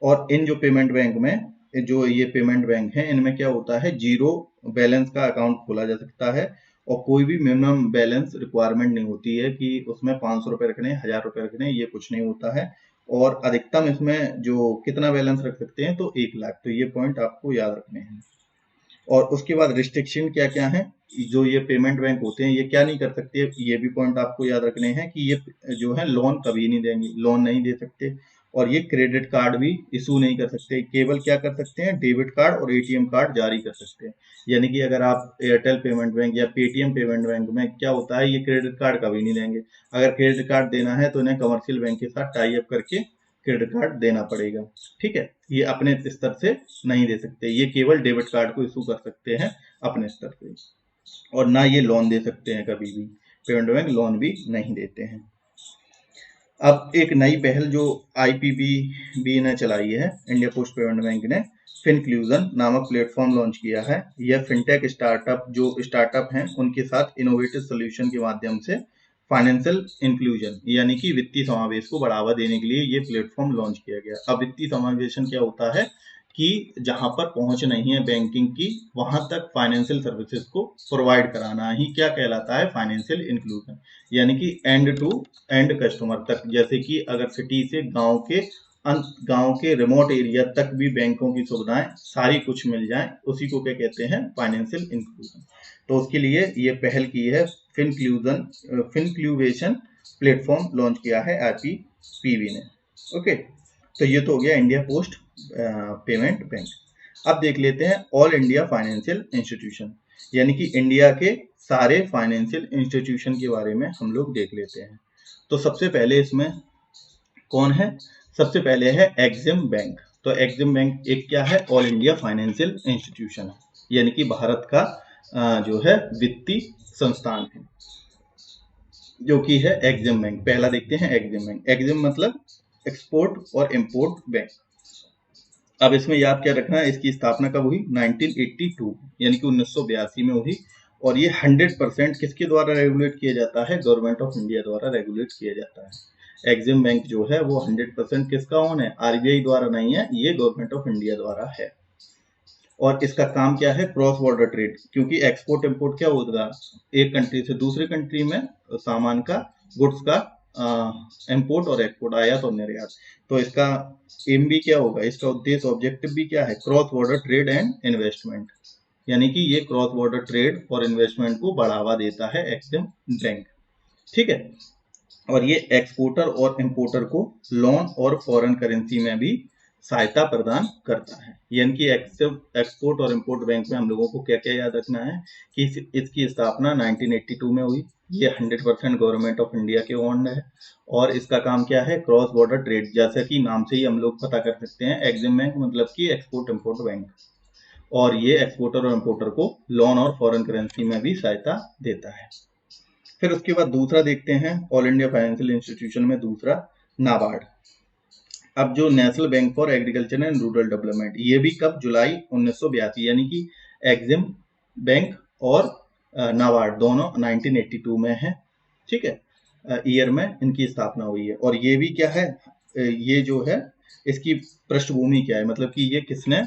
और इन जो पेमेंट बैंक में, जो ये पेमेंट बैंक है, इनमें क्या होता है, 0 बैलेंस का अकाउंट खोला जा सकता है, और कोई भी मिनिमम बैलेंस रिक्वायरमेंट नहीं होती है कि उसमें 500 रुपए रखने, 1000 रुपए रखने, ये कुछ नहीं होता है। और अधिकतम इसमें जो कितना बैलेंस रख सकते हैं, तो 1 लाख। तो ये पॉइंट आपको याद रखने हैं। और उसके बाद रिस्ट्रिक्शन क्या क्या है, जो ये पेमेंट बैंक होते हैं, ये क्या नहीं कर सकते, ये भी पॉइंट आपको याद रखने हैं कि ये जो है लोन कभी नहीं देंगे, लोन नहीं दे सकते, और ये क्रेडिट कार्ड भी इशू नहीं कर सकते, केवल क्या कर सकते हैं, डेबिट कार्ड और एटीएम कार्ड जारी कर सकते हैं। यानी कि अगर आप एयरटेल पेमेंट बैंक या पेटीएम पेमेंट बैंक में क्या होता है, ये क्रेडिट कार्ड कभी नहीं लेंगे। अगर क्रेडिट कार्ड देना है तो इन्हें कमर्शियल बैंक के साथ टाई अप करके क्रेडिट कार्ड देना पड़ेगा। ठीक है, ये अपने स्तर से नहीं दे सकते, ये केवल डेबिट कार्ड को इशू कर सकते हैं अपने स्तर से, और ना ये लोन दे सकते हैं, कभी भी पेमेंट बैंक लोन भी नहीं देते हैं। अब एक नई पहल जो आईपीपीबी ने चलाई है, इंडिया पोस्ट पेमेंट बैंक ने फिनक्लूजन नामक प्लेटफॉर्म लॉन्च किया है। यह फिनटेक स्टार्टअप हैं उनके साथ इनोवेटिव सोल्यूशन के माध्यम से फाइनेंशियल इंक्लूजन यानी कि वित्तीय समावेश को बढ़ावा देने के लिए ये प्लेटफॉर्म लॉन्च किया गया। अब वित्तीय समावेशन क्या होता है कि जहां पर पहुंच नहीं है बैंकिंग की, वहां तक फाइनेंशियल सर्विसेज को प्रोवाइड कराना ही क्या कहलाता है, फाइनेंशियल इंक्लूजन। यानी कि एंड टू एंड कस्टमर तक, जैसे कि अगर सिटी से गांव के रिमोट एरिया तक भी बैंकों की सुविधाएं सारी कुछ मिल जाए, उसी को क्या कहते हैं, फाइनेंशियल इंक्लूजन। तो उसके लिए ये पहल की है, फिनक्लूवेशन प्लेटफॉर्म लॉन्च किया है आईपीपीबी ने। ओके, तो ये तो हो गया इंडिया पोस्ट पेमेंट बैंक। अब देख लेते हैं ऑल इंडिया फाइनेंशियल इंस्टीट्यूशन, यानी कि इंडिया के सारे फाइनेंशियल इंस्टीट्यूशन के बारे में हम लोग देख लेते हैं। तो सबसे पहले इसमें कौन है, सबसे पहले है एक्सिम बैंक। तो एक्सिम बैंक एक क्या है, ऑल इंडिया फाइनेंशियल इंस्टीट्यूशन है, यानी कि भारत का जो है वित्तीय संस्थान है, जो कि है एक्सिम बैंक। पहला देखते हैं एक्सिम बैंक। एक्सिम मतलब एक्सपोर्ट और इंपोर्ट बैंक। अब इसमें याद क्या रखना है, इसकी स्थापना कब हुई, 1982 यानी कि 1982 में हुई। और ये 100% किसके द्वारा रेगुलेट किया जाता है, गवर्नमेंट ऑफ इंडिया द्वारा रेगुलेट किया जाता है। एक्सिम बैंक जो है वो 100% किसका ओन है, आरबीआई द्वारा नहीं है, ये गवर्नमेंट ऑफ इंडिया द्वारा है। और इसका काम क्या है, क्रॉस बॉर्डर ट्रेड, क्योंकि एक्सपोर्ट इंपोर्ट क्या होगा, एक कंट्री से दूसरे कंट्री में सामान का, गुड्स का इंपोर्ट और एक्सपोर्ट, आयात और निर्यात। तो इसका एम भी क्या होगा, इसका उद्देश्य ऑब्जेक्टिव भी क्या है, cross border trade and investment, यानी कि ये क्रॉस बॉर्डर ट्रेड और इन्वेस्टमेंट को बढ़ावा देता है एक्सिम बैंक। ठीक है, और ये एक्सपोर्टर और इंपोर्टर को लोन और फॉरेन करेंसी में भी सहायता प्रदान करता है। यानी कि एक्सपोर्ट और इंपोर्ट बैंक में हम लोगों को क्या क्या याद रखना है कि इसकी स्थापना 1982 में हुई। ये 100% गवर्नमेंट ऑफ इंडिया के ओन्ड है, और इसका काम क्या है, क्रॉस बॉर्डर ट्रेड, जैसा कि नाम से ही हम लोग पता कर सकते हैं, एक्सिम बैंक मतलब कि एक्सपोर्ट इंपोर्ट बैंक। और ये एक्सपोर्टर और इंपोर्टर को लोन और फॉरेन करेंसी में भी सहायता देता है। फिर उसके बाद दूसरा देखते हैं, ऑल इंडिया फाइनेंशियल इंस्टीट्यूशन में दूसरा नाबार्ड। अब जो national bank for agriculture and rural development, ये भी कब, जुलाई 1982, यानी कि एक्सिम बैंक और नाबार्ड दोनों 1982 में है। ठीक है, ईयर में इनकी स्थापना हुई है। और ये भी क्या है, ये जो है इसकी पृष्ठभूमि क्या है, मतलब कि ये किसने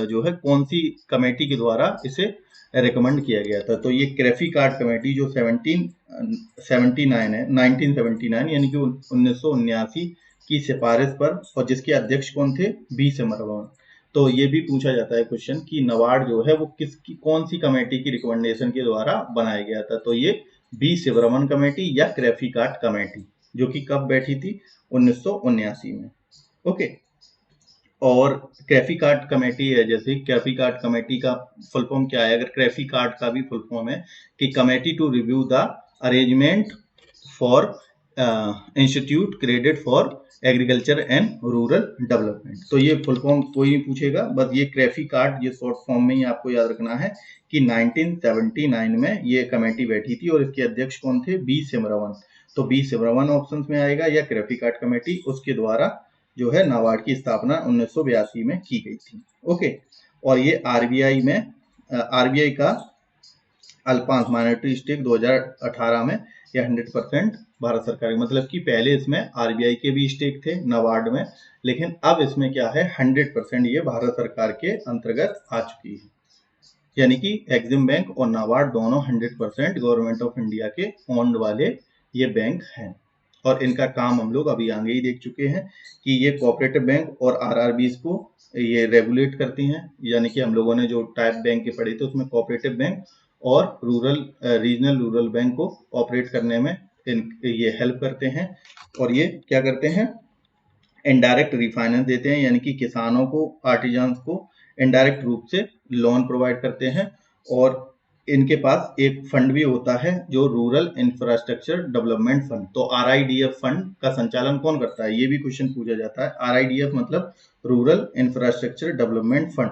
जो है कौन सी कमेटी के द्वारा इसे रिकमेंड किया गया था। तो ये क्रेफी कार्ड कमेटी जो 1979 यानी कि 1979 की सिफारिश पर, और जिसके अध्यक्ष कौन थे, बी सिमरन। तो ये भी पूछा जाता है क्वेश्चन कि नाबार्ड जो है वो किसकी, कौन सी कमेटी की रिकमेंडेशन के द्वारा बनाया गया था। तो ये बी सिमरन कमेटी या क्रेफी कार्ड कमेटी, जो कि कब बैठी थी, 1979 में। ओके, और क्रेफी कार्ड कमेटी है, जैसे क्रेफी कार्ड कमेटी का फुल फॉर्म क्या है, अगर क्रेफी कार्ड का भी फुल फॉर्म है कि committee to review the arrangement for institute credit for agriculture and rural development. तो ये फुल फॉर्म कोई नहीं पूछेगा, बस ये क्रेफी कार्ड, ये शॉर्ट फॉर्म में ही आपको याद रखना है कि 1979 में ये कमेटी बैठी थी, और इसके अध्यक्ष कौन थे, बी सिमरन। तो बी सिमरन ऑप्शन में आएगा, या क्रेफी कार्ड कमेटी, उसके द्वारा जो है नाबार्ड की स्थापना 1982 में की गई थी। ओके, और ये आरबीआई में, आरबीआई का अल्पांश माइनॉरिटी स्टेक 2018 में, या 100% भारत सरकार, मतलब कि पहले इसमें आरबीआई के भी स्टेक थे नाबार्ड में, लेकिन अब इसमें क्या है, 100% ये भारत सरकार के अंतर्गत आ चुकी है। यानी कि एक्सिम बैंक और नाबार्ड दोनों 100% गवर्नमेंट ऑफ इंडिया के ओन्ड वाले ये बैंक हैं। और इनका काम हम लोग अभी आगे ही देख चुके हैं कि ये कोऑपरेटिव बैंक और आरआरबीज को ये रेगुलेट करती हैं। यानी कि हम लोगों ने जो टाइप बैंक के पढ़े थे उसमें कोऑपरेटिव बैंक और रीजनल रूरल बैंक को ऑपरेट करने में ये हेल्प करते हैं। और ये क्या करते हैं, इनडायरेक्ट रिफाइनेंस देते हैं, यानी कि किसानों को, आर्टिजन्स को इनडायरेक्ट रूप से लोन प्रोवाइड करते हैं। और इनके पास एक फंड भी होता है जो रूरल इंफ्रास्ट्रक्चर डेवलपमेंट फंड। तो RIDF फंड का संचालन कौन करता है, ये भी क्वेश्चन पूछा जाता है। RIDF मतलब रूरल इंफ्रास्ट्रक्चर डेवलपमेंट फंड,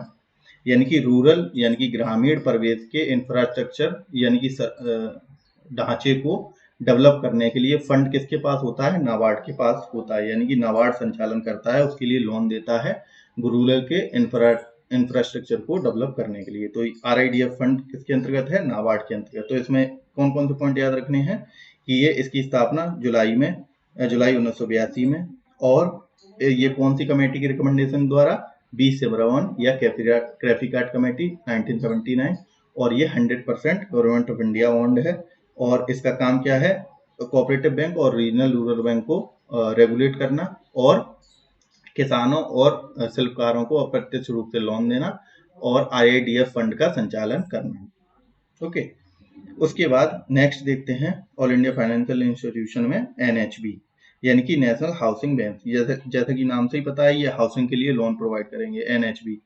यानी कि रूरल यानी कि ग्रामीण परिवेश के इंफ्रास्ट्रक्चर यानी कि ढांचे को डेवलप करने के लिए फंड किसके पास होता है, नाबार्ड के पास होता है, यानी कि नाबार्ड संचालन करता है, उसके लिए लोन देता है रूरल के इंफ्रास्ट्रक्चर को डेवलप करने के लिए। तो RIDF फंड किसके अंतर्गत है, नाबार्ड के अंतर्गत। तो इसमें कौन कौन से पॉइंट याद रखने हैं कि ये इसकी स्थापना जुलाई 1982 में, और ये कौन सी कमेटी की रिकमेंडेशन द्वारा, बी सिमरन या कैफिकाट कमेटी 1979, और ये 100% गवर्नमेंट ऑफ इंडिया ओन्ड है। और इसका काम क्या है, कोऑपरेटिव बैंक और रीजनल रूरल बैंक को रेगुलेट करना, और किसानों और शिल्पकारों को अप्रत्यक्ष रूप से लोन देना, और RIDF फंड का संचालन करना। ओके, उसके बाद नेक्स्ट देखते हैं ऑल इंडिया फाइनेंशियल इंस्टीट्यूशन में NHB, यानी कि नेशनल हाउसिंग बैंक। जैसा कि नाम से ही पता है, ये हाउसिंग के लिए लोन प्रोवाइड करेंगे, NHB।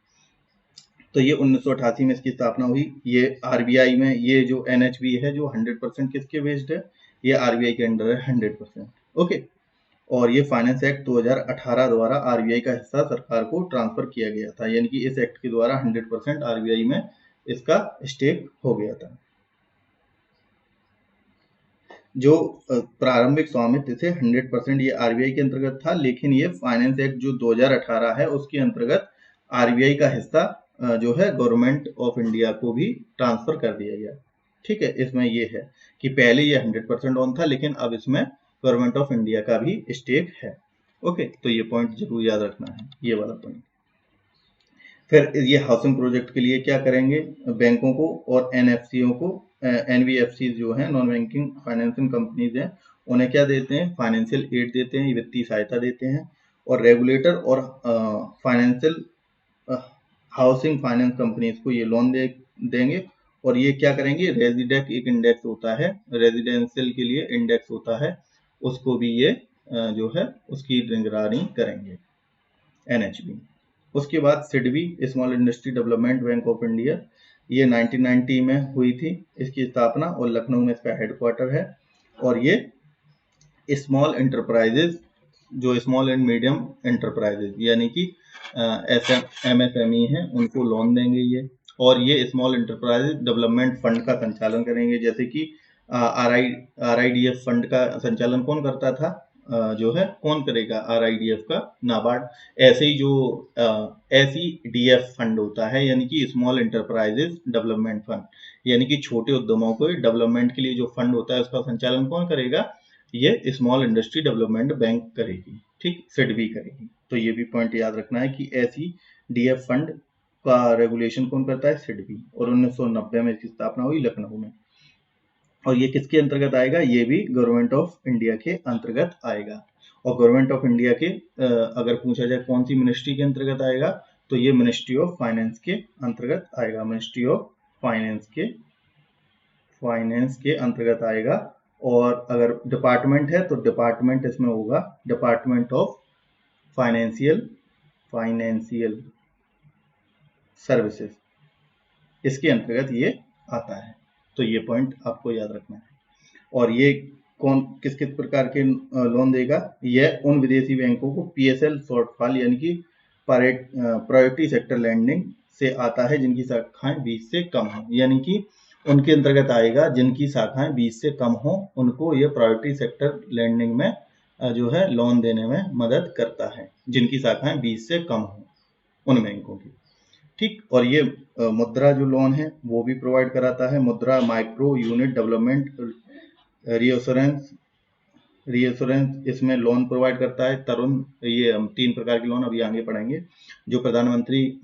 तो ये 1988 में इसकी स्थापना हुई। ये RBI में ये जो NHB है जो 100% किसके बेस्ड है, ये RBI के अंडर है 100%। ओके, और ये फाइनेंस एक्ट 2018 द्वारा RBI का हिस्सा सरकार को ट्रांसफर किया गया था, यानी कि इस एक्ट के द्वारा 100% RBI में इसका स्टेक हो गया था। जो प्रारंभिक स्वामित्व थे 100% ये RBI के अंतर्गत था, लेकिन ये फाइनेंस एक्ट जो 2018 है उसके अंतर्गत RBI का हिस्सा जो है गवर्नमेंट ऑफ इंडिया को भी ट्रांसफर कर दिया गया। ठीक है, इसमें ये है कि पहले ये 100% ओन था, लेकिन अब इसमें गवर्नमेंट ऑफ इंडिया का भी स्टेक है। ओके, तो ये पॉइंट जरूर याद रखना है, ये वाला पॉइंट। फिर ये हाउसिंग प्रोजेक्ट के लिए क्या करेंगे, बैंकों को और NFCO को, NBFC जो है नॉन बैंकिंग फाइनेंसिंग कंपनीज हैं, उन्हें क्या देते हैं, फाइनेंशियल एड देते हैं, वित्तीय सहायता देते हैं। और रेगुलेटर और फाइनेंशियल हाउसिंग फाइनेंस कंपनीज को ये लोन देंगे। और ये क्या करेंगे, रेजिडेंट एक इंडेक्स होता है, रेजिडेंशियल के लिए इंडेक्स होता है, उसको भी ये जो है उसकी निगरानी करेंगे, NHB। उसके बाद SIDBI, small industry development bank of India, ये 1990 में हुई थी इसकी स्थापना, और लखनऊ में इसका हेडक्वार्टर है। और ये स्मॉल एंटरप्राइजेज, जो स्मॉल एंड मीडियम एंटरप्राइजेज यानी कि MSME हैं, उनको लोन देंगे ये। और ये स्मॉल एंटरप्राइज डेवलपमेंट फंड का संचालन करेंगे, जैसे कि RIDF फंड का संचालन कौन करता था, जो है कौन करेगा, RIDF का नाबार्ड। ऐसे ही जो SEDF फंड होता है, यानी कि स्मॉल एंटरप्राइजेज डेवलपमेंट फंड, यानी कि छोटे उद्यमों को डेवलपमेंट के लिए जो फंड होता है उसका संचालन कौन करेगा, ये स्मॉल इंडस्ट्री डेवलपमेंट बैंक करेगी। ठीक, SIDBI करेगी। तो ये भी पॉइंट याद रखना है कि SEDF फंड का रेगुलेशन कौन करता है, SIDBI। और 1990 में इसकी स्थापना हुई लखनऊ में। और ये किसके अंतर्गत आएगा, ये भी गवर्नमेंट ऑफ इंडिया के अंतर्गत आएगा। और गवर्नमेंट ऑफ इंडिया के अगर पूछा जाए कौन सी मिनिस्ट्री के अंतर्गत आएगा, तो ये मिनिस्ट्री ऑफ फाइनेंस के अंतर्गत आएगा, मिनिस्ट्री ऑफ फाइनेंस के अंतर्गत आएगा। और अगर डिपार्टमेंट है तो डिपार्टमेंट इसमें होगा डिपार्टमेंट ऑफ फाइनेंशियल सर्विसेज, इसके अंतर्गत ये आता है। तो ये पॉइंट आपको याद रखना है। और ये कौन किस किस प्रकार के लोन देगा, यह उन विदेशी बैंकों को PSL शॉर्टफॉल यानी कि प्रायोरिटी सेक्टर लैंडिंग से आता है जिनकी शाखाएं 20 से कम हो, यानी कि उनके अंतर्गत आएगा जिनकी शाखाएं 20 से कम हो, उनको ये प्रायोरिटी सेक्टर लैंडिंग में जो है लोन देने में मदद करता है, जिनकी शाखाएं 20 से कम हो उन बैंकों की। ठीक, और ये मुद्रा जो लोन है वो भी प्रोवाइड कराता है, मुद्रा माइक्रो यूनिट डेवलपमेंट रीअश्योरेंस इसमें लोन प्रोवाइड करता है। तरुण, ये हम 3 प्रकार के लोन अभी आगे पढ़ेंगे जो प्रधानमंत्री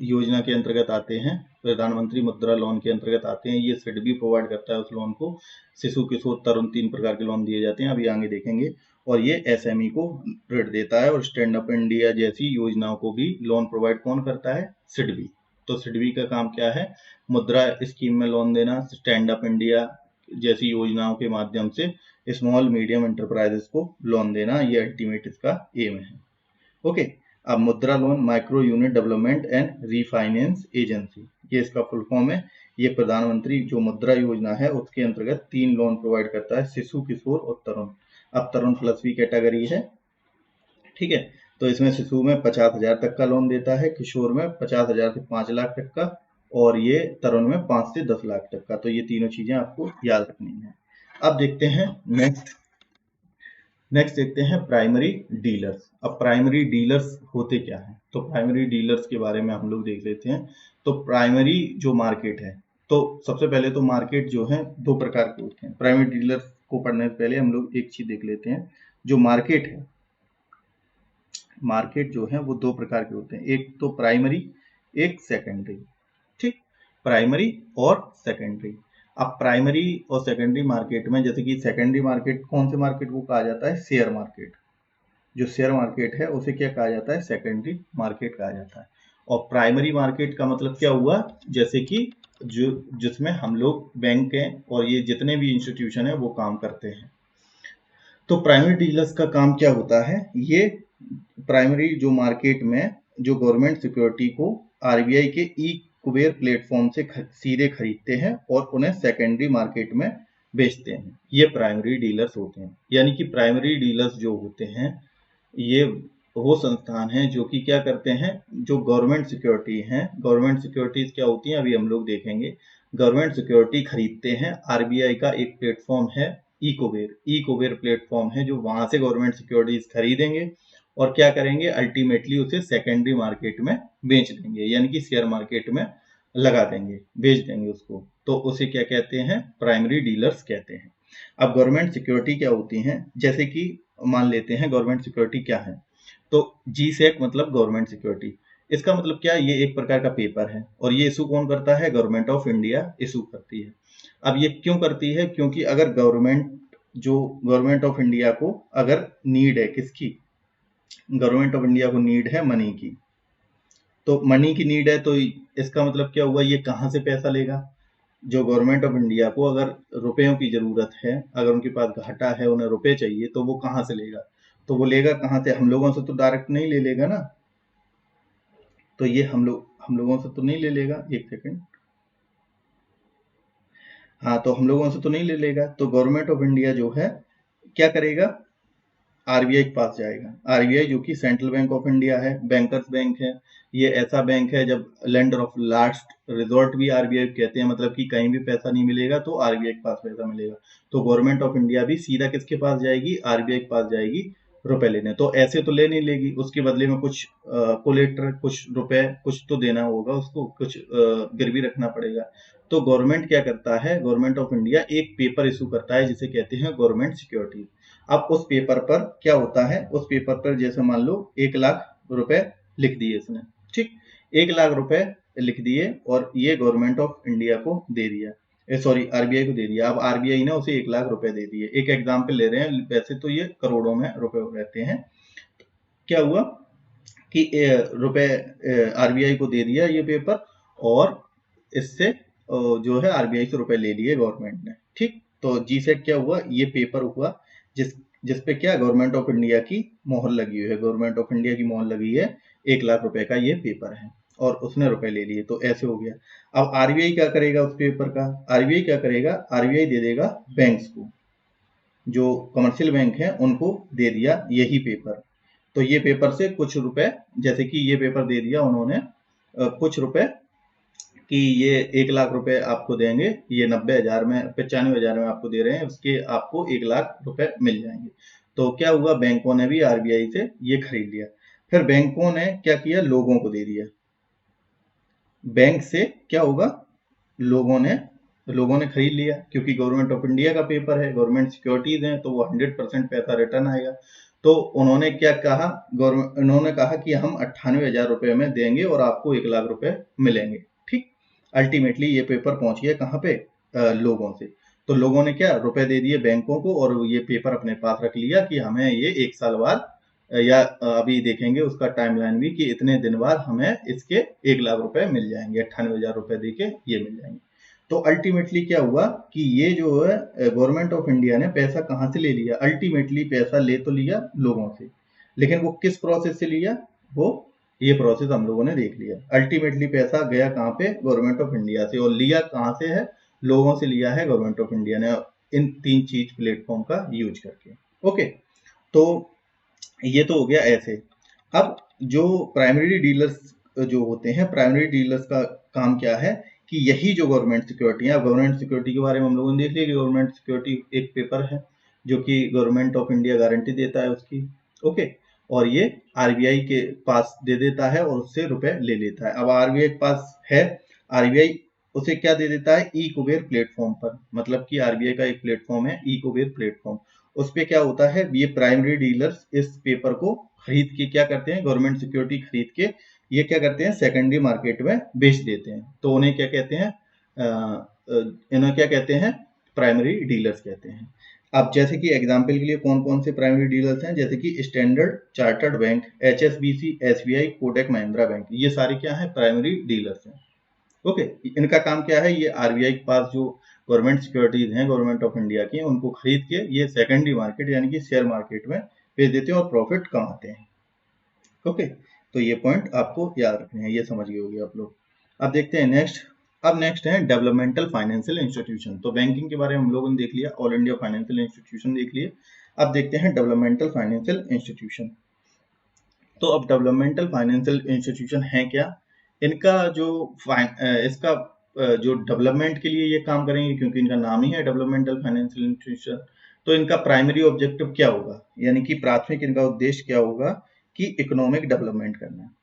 योजना के अंतर्गत आते हैं, प्रधानमंत्री मुद्रा लोन के अंतर्गत आते हैं। ये SIDBI प्रोवाइड करता है उस लोन को। शिशु, किशोर, तरुण 3 प्रकार के लोन दिए जाते हैं, अभी आगे देखेंगे। और ये SME को ऋण देता है। और स्टैंड अप इंडिया जैसी योजनाओं को भी लोन प्रोवाइड कौन करता है, SIDBI। तो SIDBI का काम क्या है, मुद्रा स्कीम में लोन देना, स्टैंड अप इंडिया जैसी योजनाओं के माध्यम से स्मॉल मीडियम एंटरप्राइजेस को लोन देना, ये अल्टीमेट इसका एम है। ओके, अब मुद्रा loan micro unit development and refinance agency, ये इसका फुल फॉर्म है। ये प्रधानमंत्री जो मुद्रा योजना है उसके अंतर्गत 3 लोन प्रोवाइड करता है, शिशु, किशोर और तरुण। अब तरुण प्लस बी कैटेगरी है, ठीक है। तो इसमें शिशु में 50,000 तक का लोन देता है, किशोर में 50,000 से 5 लाख तक का, और ये तरुण में 5 से 10 लाख तक का। तो ये तीनों चीजें आपको याद रखनी है। अब देखते हैं नेक्स्ट देखते हैं प्राइमरी डीलर्स। अब प्राइमरी डीलर्स होते क्या हैं, तो प्राइमरी डीलर्स के बारे में हम लोग देख लेते हैं। तो प्राइमरी जो मार्केट है, तो सबसे पहले तो मार्केट जो है 2 प्रकार के होते हैं। प्राइमरी डीलर्स को पढ़ने से पहले हम लोग एक चीज देख लेते हैं, जो मार्केट है, मार्केट जो है वो 2 प्रकार के होते हैं, एक तो प्राइमरी, एक सेकेंडरी, ठीक। प्राइमरी और सेकेंडरी। अब प्राइमरी और सेकेंडरी मार्केट में, जैसे कि सेकेंडरी मार्केट, कौन से मार्केट को कहा जाता है, शेयर मार्केट। जो शेयर मार्केट है उसे क्या कहा जाता है, सेकेंडरी मार्केट कहा जाता है। और प्राइमरी मार्केट का मतलब क्या हुआ, जैसे कि जो जिसमें हम लोग बैंक हैं और ये जितने भी इंस्टीट्यूशन है वो काम करते हैं। तो प्राइमरी डीलर्स का काम क्या होता है, ये प्राइमरी जो मार्केट में जो गवर्नमेंट सिक्योरिटी को आरबीआई के ई कुबेर प्लेटफॉर्म से सीधे खरीदते हैं और उन्हें सेकेंडरी मार्केट में बेचते हैं, ये प्राइमरी डीलर्स होते हैं। यानी कि प्राइमरी डीलर्स जो होते हैं ये वो संस्थान हैं जो कि क्या करते हैं, जो गवर्नमेंट सिक्योरिटी हैं, गवर्नमेंट सिक्योरिटीज क्या होती हैं अभी हम लोग देखेंगे। गवर्नमेंट सिक्योरिटी खरीदते हैं, आरबीआई का एक प्लेटफॉर्म है ई कुबेर प्लेटफॉर्म है, जो वहां से गवर्नमेंट सिक्योरिटीज खरीदेंगे और क्या करेंगे, अल्टीमेटली उसे सेकेंडरी मार्केट में बेच देंगे, यानी कि शेयर मार्केट में लगा देंगे, बेच देंगे उसको। तो उसे क्या कहते हैं, प्राइमरी डीलर्स कहते हैं। अब गवर्नमेंट सिक्योरिटी क्या होती हैं, जैसे कि मान लेते हैं गवर्नमेंट सिक्योरिटी क्या है, तो जीसैक मतलब गवर्नमेंट सिक्योरिटी। इसका मतलब क्या, ये एक प्रकार का पेपर है और ये इशू कौन करता है, गवर्नमेंट ऑफ इंडिया इशू करती है। अब ये क्यों करती है, क्योंकि अगर गवर्नमेंट ऑफ इंडिया को अगर नीड है, किसकी, गवर्नमेंट ऑफ इंडिया को नीड है मनी की, तो मनी की नीड है, तो इसका मतलब क्या हुआ, ये कहाँ से पैसा लेगा। जो गवर्नमेंट ऑफ इंडिया को अगर रुपयों की जरूरत है, अगर उनके पास घाटा है, उन्हें रुपए चाहिए, तो वो कहाँ से लेगा, तो वो लेगा कहाँ से, हम लोगों से तो डायरेक्ट नहीं ले लेगा ना। तो ये हम लोगों से तो नहीं ले लेगा, एक सेकंड, हाँ, तो हम लोगों से तो नहीं ले लेगा। तो गवर्नमेंट ऑफ इंडिया जो है क्या करेगा, आरबीआई के पास जाएगा। आरबीआई जो कि सेंट्रल बैंक ऑफ इंडिया है, बैंकर्स बैंक है, ये ऐसा बैंक है जब लेंडर ऑफ लास्ट रिजॉर्ट भी आरबीआई कहते हैं, मतलब कि कहीं भी पैसा नहीं मिलेगा तो आरबीआई के पास पैसा मिलेगा। तो गवर्नमेंट ऑफ इंडिया भी सीधा किसके पास जाएगी, आरबीआई के पास जाएगी रुपए लेने। तो ऐसे तो ले नहीं लेगी, उसके बदले में कुछ कोलेटर, कुछ रुपए, कुछ तो देना होगा उसको, कुछ गिरवी रखना पड़ेगा। तो गवर्नमेंट क्या करता है, गवर्नमेंट ऑफ इंडिया एक पेपर इशू करता है जिसे कहते हैं गवर्नमेंट सिक्योरिटी। अब उस पेपर पर क्या होता है, उस पेपर पर जैसे मान लो 1,00,000 रुपए लिख दिए इसने, ठीक, 1,00,000 रुपए लिख दिए और ये गवर्नमेंट ऑफ इंडिया को दे दिया, सॉरी आरबीआई को दे दिया। अब आरबीआई ने उसे 1,00,000 रुपए दे दिए, एक एग्जाम्पल ले रहे हैं, वैसे तो ये करोड़ों में रुपए रहते हैं। क्या हुआ कि रुपए आरबीआई को दे दिया ये पेपर, और इससे जो है आरबीआई से रुपए ले लिए गवर्नमेंट ने, ठीक। तो जीसैट क्या हुआ, ये पेपर हुआ जिसपे क्या गवर्नमेंट ऑफ इंडिया की मोहर लगी हुई है, गवर्नमेंट ऑफ इंडिया की मोहर लगी है, 1,00,000 रुपए का ये पेपर है और उसने रुपए ले लिए, तो ऐसे हो गया। अब आरबीआई क्या करेगा उस पेपर का, आरबीआई क्या करेगा, आरबीआई दे देगा बैंक्स को, जो कमर्शियल बैंक हैं उनको दे दिया यही पेपर। तो ये पेपर से कुछ रुपए, जैसे कि ये पेपर दे दिया उन्होंने, कुछ रुपए कि ये 1,00,000 रुपए आपको देंगे, ये 90,000 में, 95,000 में आपको दे रहे हैं, उसके आपको 1,00,000 रुपए मिल जाएंगे। तो क्या हुआ, बैंकों ने भी आरबीआई से ये खरीद लिया। फिर बैंकों ने क्या किया, लोगों को दे दिया। बैंक से क्या होगा, लोगों ने खरीद लिया, क्योंकि गवर्नमेंट ऑफ इंडिया का पेपर है, गवर्नमेंट सिक्योरिटीज है, तो वो 100% पैसा रिटर्न आएगा। तो उन्होंने क्या कहा, उन्होंने कहा कि हम 98,000 रुपए में देंगे और आपको 1,00,000 रुपए मिलेंगे, ठीक। अल्टीमेटली ये पेपर पहुंच गया कहाँ पे, लोगों से। तो लोगों ने क्या, रुपए दे दिए बैंकों को और ये पेपर अपने पास रख लिया कि हमें ये 1 साल बाद या अभी देखेंगे उसका टाइमलाइन भी, कि इतने दिन बाद हमें इसके 1,00,000 रुपए मिल जाएंगे, 98,000 रुपए दे के ये मिल जाएंगे। तो अल्टीमेटली क्या हुआ कि ये जो है गवर्नमेंट ऑफ इंडिया ने पैसा कहाँ से ले लिया, अल्टीमेटली पैसा ले तो लिया लोगों से, लेकिन वो किस प्रोसेस से लिया, वो ये प्रोसेस हम लोगों ने देख लिया। अल्टीमेटली पैसा गया कहाँ पे, गवर्नमेंट ऑफ इंडिया से, और लिया कहाँ से है, लोगों से लिया है गवर्नमेंट ऑफ इंडिया ने, इन 3 चीज प्लेटफॉर्म का यूज करके। ओके, तो ये तो हो गया ऐसे। अब जो प्राइमरी डीलर्स जो होते हैं, प्राइमरी डीलर्स का काम क्या है कि यही जो गवर्नमेंट सिक्योरिटी है, गवर्नमेंट सिक्योरिटी के बारे में हम लोगों ने देख लिया कि गवर्नमेंट सिक्योरिटी एक पेपर है जो कि गवर्नमेंट ऑफ इंडिया गारंटी देता है उसकी। ओके, और ये आरबीआई के पास दे देता है और उससे रुपए ले लेता है। अब आरबीआई के पास है, आरबीआई उसे क्या दे देता है, ई कुबेर प्लेटफॉर्म पर, मतलब कि आरबीआई का एक प्लेटफॉर्म है ई कुबेर प्लेटफॉर्म। उस पे क्या होता है, ये प्राइमरी डीलर्स इस पेपर को खरीद के क्या करते हैं, गवर्नमेंट सिक्योरिटी खरीद के ये क्या करते हैं, सेकेंडरी मार्केट में बेच देते हैं। तो उन्हें क्या कहते हैं, इन्हें क्या कहते हैं, प्राइमरी डीलर्स कहते हैं। अब जैसे कि एग्जांपल के लिए कौन कौन से प्राइमरी डीलर्स हैं, जैसे कि standard chartered bank, HSBC, SBI, Kotak Mahindra bank, ये सारे क्या है, प्राइमरी डीलर्स हैं। ओके, इनका काम क्या है, ये आरबीआई के पास जो गवर्नमेंट सिक्योरिटीज हैं गवर्नमेंट ऑफ इंडिया की, उनको खरीद के ये सेकेंडरी मार्केट यानी कि शेयर मार्केट में बेच देते हैं और प्रॉफिट कमाते हैं। ओके, तो ये पॉइंट आपको याद रखने हैं, ये समझ गए होंगे आप लोग। अब देखते हैं नेक्स्ट। अब नेक्स्ट है डेवलपमेंटल फाइनेंशियल इंस्टीट्यूशन। तो बैंकिंग के बारे में हम लोगों ने देख लिया, ऑल इंडिया फाइनेंशियल इंस्टीट्यूशन देख लिए। अब देखते हैं डेवलपमेंटल फाइनेंशियल इंस्टीट्यूशन। तो अब डेवलपमेंटल फाइनेंशियल इंस्टीट्यूशन है क्या, इनका जो इसका जो डेवलपमेंट के लिए ये काम करेंगे, क्योंकि इनका नाम ही है डेवलपमेंटल फाइनेंशियल इंस्टीट्यूशन। तो इनका प्राइमरी ऑब्जेक्टिव क्या होगा, यानी कि प्राथमिक इनका उद्देश्य क्या होगा कि इकोनॉमिक डेवलपमेंट करना।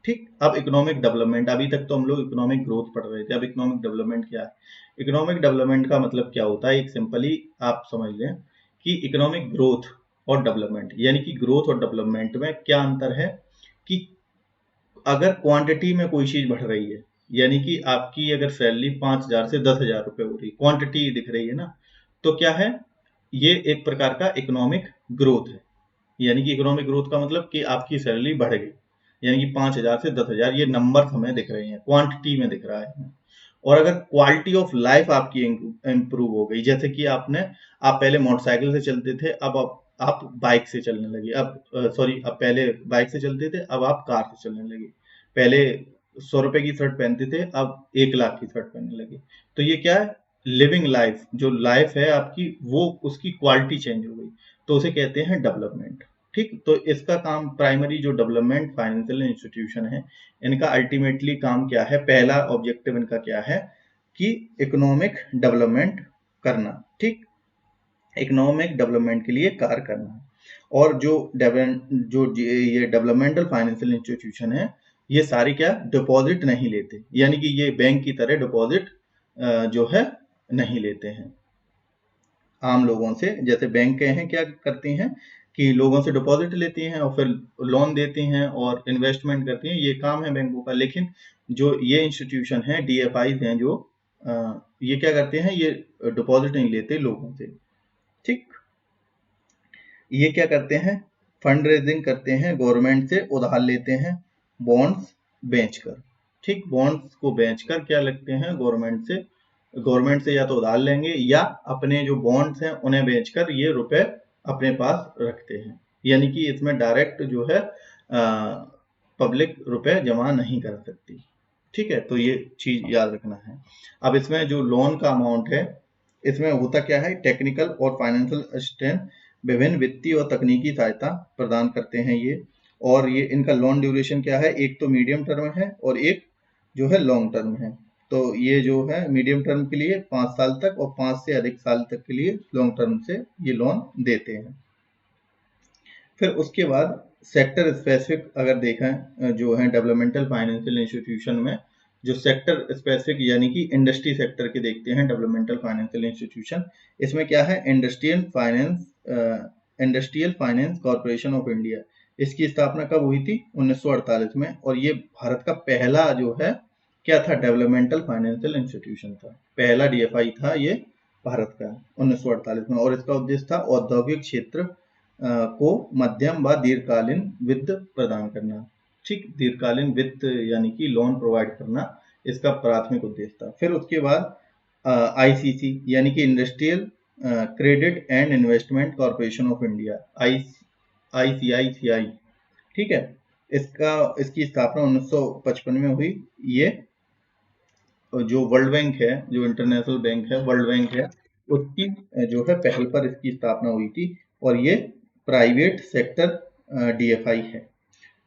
ठीक, अब इकोनॉमिक डेवलपमेंट, अभी तक तो हम लोग इकोनॉमिक ग्रोथ पढ़ रहे थे, अब इकोनॉमिक डेवलपमेंट क्या है। इकोनॉमिक डेवलपमेंट का मतलब क्या होता है, एक सिंपली आप समझ लें कि इकोनॉमिक ग्रोथ और डेवलपमेंट, यानी कि ग्रोथ और डेवलपमेंट में क्या अंतर है कि अगर क्वांटिटी में कोई चीज बढ़ रही है, यानी कि आपकी अगर सैलरी 5,000 से 10,000 रुपए हो रही, क्वांटिटी दिख रही है ना, तो क्या है, ये एक प्रकार का इकोनॉमिक ग्रोथ है। यानी कि इकोनॉमिक ग्रोथ का मतलब कि आपकी सैलरी बढ़ गई, यानी कि 5,000 से 10,000, ये नंबर हमें दिख रहे हैं, क्वांटिटी में दिख रहा है। और अगर क्वालिटी ऑफ लाइफ आपकी इंप्रूव हो गई, जैसे कि आप पहले मोटरसाइकिल से चलते थे, अब आप बाइक से चलने लगे, अब सॉरी, अब पहले बाइक से चलते थे, अब आप कार से चलने लगे। पहले 100 रुपए की शर्ट पहनते थे, अब 1,00,000 की शर्ट पहनने लगे। तो ये क्या है, लिविंग लाइफ, जो लाइफ है आपकी, वो उसकी क्वालिटी चेंज हो गई, तो उसे कहते हैं डेवलपमेंट। ठीक, तो इसका काम प्राइमरी जो डेवलपमेंट फाइनेंशियल इंस्टीट्यूशन है, इनका अल्टीमेटली काम क्या है, पहला ऑब्जेक्टिव इनका क्या है कि इकोनॉमिक डेवलपमेंट करना। ठीक, इकोनॉमिक डेवलपमेंट के लिए कार्य करना। और जो ये डेवलपमेंटल फाइनेंशियल इंस्टीट्यूशन है, ये सारे क्या डिपॉजिट नहीं लेते, यानी कि ये बैंक की तरह डिपॉजिट जो है नहीं लेते हैं आम लोगों से। जैसे बैंक के हैं क्या करते हैं कि लोगों से डिपॉजिट लेती हैं और फिर लोन देती हैं और इन्वेस्टमेंट करती हैं, ये काम है बैंकों का। लेकिन जो ये इंस्टीट्यूशन है, डीएफआईज हैं जो, ये क्या करते हैं, ये डिपॉजिट नहीं लेते लोगों से। ठीक, ये क्या करते हैं, फंड रेजिंग करते हैं, गवर्नमेंट से उधार लेते हैं बॉन्ड्स बेचकर। ठीक, बॉन्ड्स को बेचकर क्या लगते हैं, गवर्नमेंट से या तो उधार लेंगे या अपने जो बॉन्ड्स हैं उन्हें बेचकर ये रुपए अपने पास रखते हैं। यानी कि इसमें डायरेक्ट जो है पब्लिक रुपए जमा नहीं कर सकती। ठीक है, तो ये चीज याद रखना है। अब इसमें जो लोन का अमाउंट है, इसमें होता क्या है, टेक्निकल और फाइनेंशियल असिस्टेंस, विभिन्न वित्तीय और तकनीकी सहायता प्रदान करते हैं ये। और ये इनका लोन ड्यूरेशन क्या है, एक तो मीडियम टर्म है और एक जो है लॉन्ग टर्म है। तो ये जो है मीडियम टर्म के लिए 5 साल तक और 5 से अधिक साल तक के लिए लॉन्ग टर्म से ये लोन देते हैं। फिर उसके बाद सेक्टर स्पेसिफिक अगर देखें, जो है डेवलपमेंटल फाइनेंशियल इंस्टीट्यूशन में जो सेक्टर स्पेसिफिक यानी कि इंडस्ट्री सेक्टर के देखते हैं डेवलपमेंटल फाइनेंशियल इंस्टीट्यूशन। इसमें क्या है, industrial finance corporation of India, इसकी स्थापना कब हुई थी, 1948 में। और ये भारत का पहला जो है क्या था, डेवलपमेंटल फाइनेंशियल इंस्टीट्यूशन था, पहला डीएफआई था ये भारत का 1948 में। और इसका उद्देश्य था औद्योगिक क्षेत्र को मध्यम व दीर्घकालीन वित्त प्रदान करना। ठीक, दीर्घकालीन वित्त यानी कि लोन प्रोवाइड करना इसका प्राथमिक उद्देश्य था। फिर उसके बाद आईसीसी यानी कि industrial credit and investment corporation of India, ICICI, ठीक है। इसकी स्थापना 1955 में हुई। ये जो वर्ल्ड बैंक है, जो इंटरनेशनल बैंक है, वर्ल्ड बैंक है, उसकी जो है पहल पर इसकी स्थापना हुई थी। और ये प्राइवेट सेक्टर DFI है।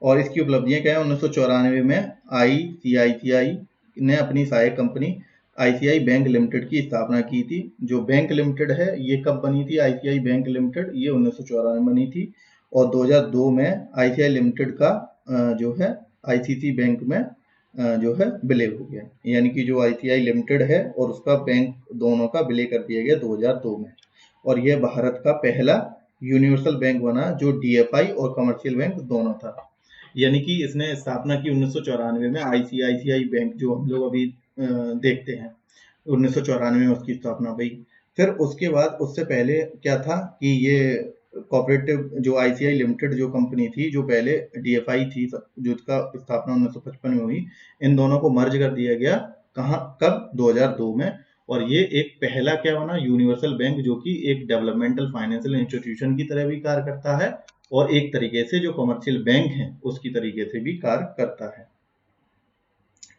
और इसकी उपलब्धियां क्या है? 1994 में ICICI ने अपनी सहायक कंपनी ICICI बैंक लिमिटेड की स्थापना की थी। जो बैंक लिमिटेड है ये कब बनी थी? ICICI बैंक लिमिटेड ये 1994 में बनी थी। और 2002 में ICICI लिमिटेड का जो है ICICI बैंक में जो है विलय हो गया। यानी कि जो ICICI लिमिटेड है और उसका बैंक दोनों का विलय कर दिया गया 2002 में। और यह भारत का पहला यूनिवर्सल बैंक बना जो DFI और कमर्शियल बैंक दोनों था। यानी कि इसने स्थापना की 1994 में। ICICI बैंक जो हम लोग अभी देखते हैं 1994 में उसकी स्थापना हुई। फिर उसके बाद उससे पहले क्या था कि ये कोऑपरेटिव जो ICICI लिमिटेड जो कंपनी थी, जो पहले DFI थी, जिसका स्थापना 1955 में हुई, इन दोनों को मर्ज कर दिया गया। कहाँ, कब? 2002 में। और ये एक पहला क्या बना? यूनिवर्सल बैंक, जो कि एक डेवलपमेंटल फाइनेंशियल इंस्टीट्यूशन की तरह भी कार्य करता है और एक तरीके से जो कमर्शियल बैंक है उसकी तरीके से भी कार्य करता है,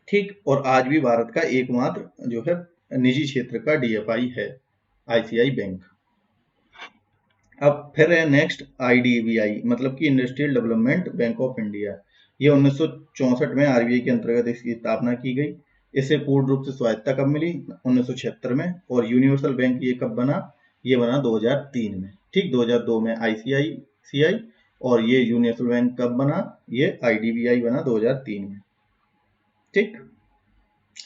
ठीक। और आज भी भारत का एकमात्र जो है निजी क्षेत्र का DFI है ICICI बैंक। अब फिर है नेक्स्ट IDBI, मतलब कि industrial development bank of India. ये 1964 में RBI के अंतर्गत इसकी स्थापना की गई। इसे पूर्ण रूप से स्वायत्ता कब मिली? 1976 में। और यूनिवर्सल बैंक ये कब बना? ये बना 2003 में, ठीक। 2002 में ICICI और ये यूनिवर्सल बैंक कब बना? ये IDBI बना 2003 में, ठीक।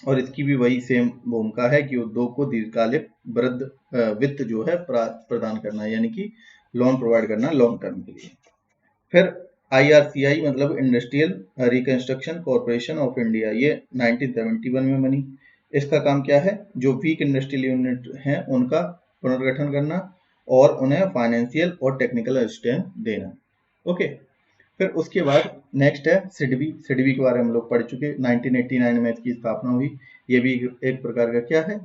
और इसकी भी वही सेम भूमिका है कि उद्योग को दीर्घकालिक वृद्ध वित्त जो है प्रदान करना, यानी कि लोन प्रोवाइड करना लॉन्ग टर्म के लिए। फिर IRCI मतलब industrial reconstruction corporation of India, ये 1971 में बनी। इसका काम क्या है? जो वीक इंडस्ट्रियल यूनिट हैं उनका पुनर्गठन करना और उन्हें फाइनेंशियल और टेक्निकल असिस्टेंस देना, ओके। फिर उसके बाद नेक्स्ट है सिडबी के बारे में हम लोग पढ़ चुके। 1989 में इसकी स्थापना हुई। ये भी एक प्रकार का क्या है?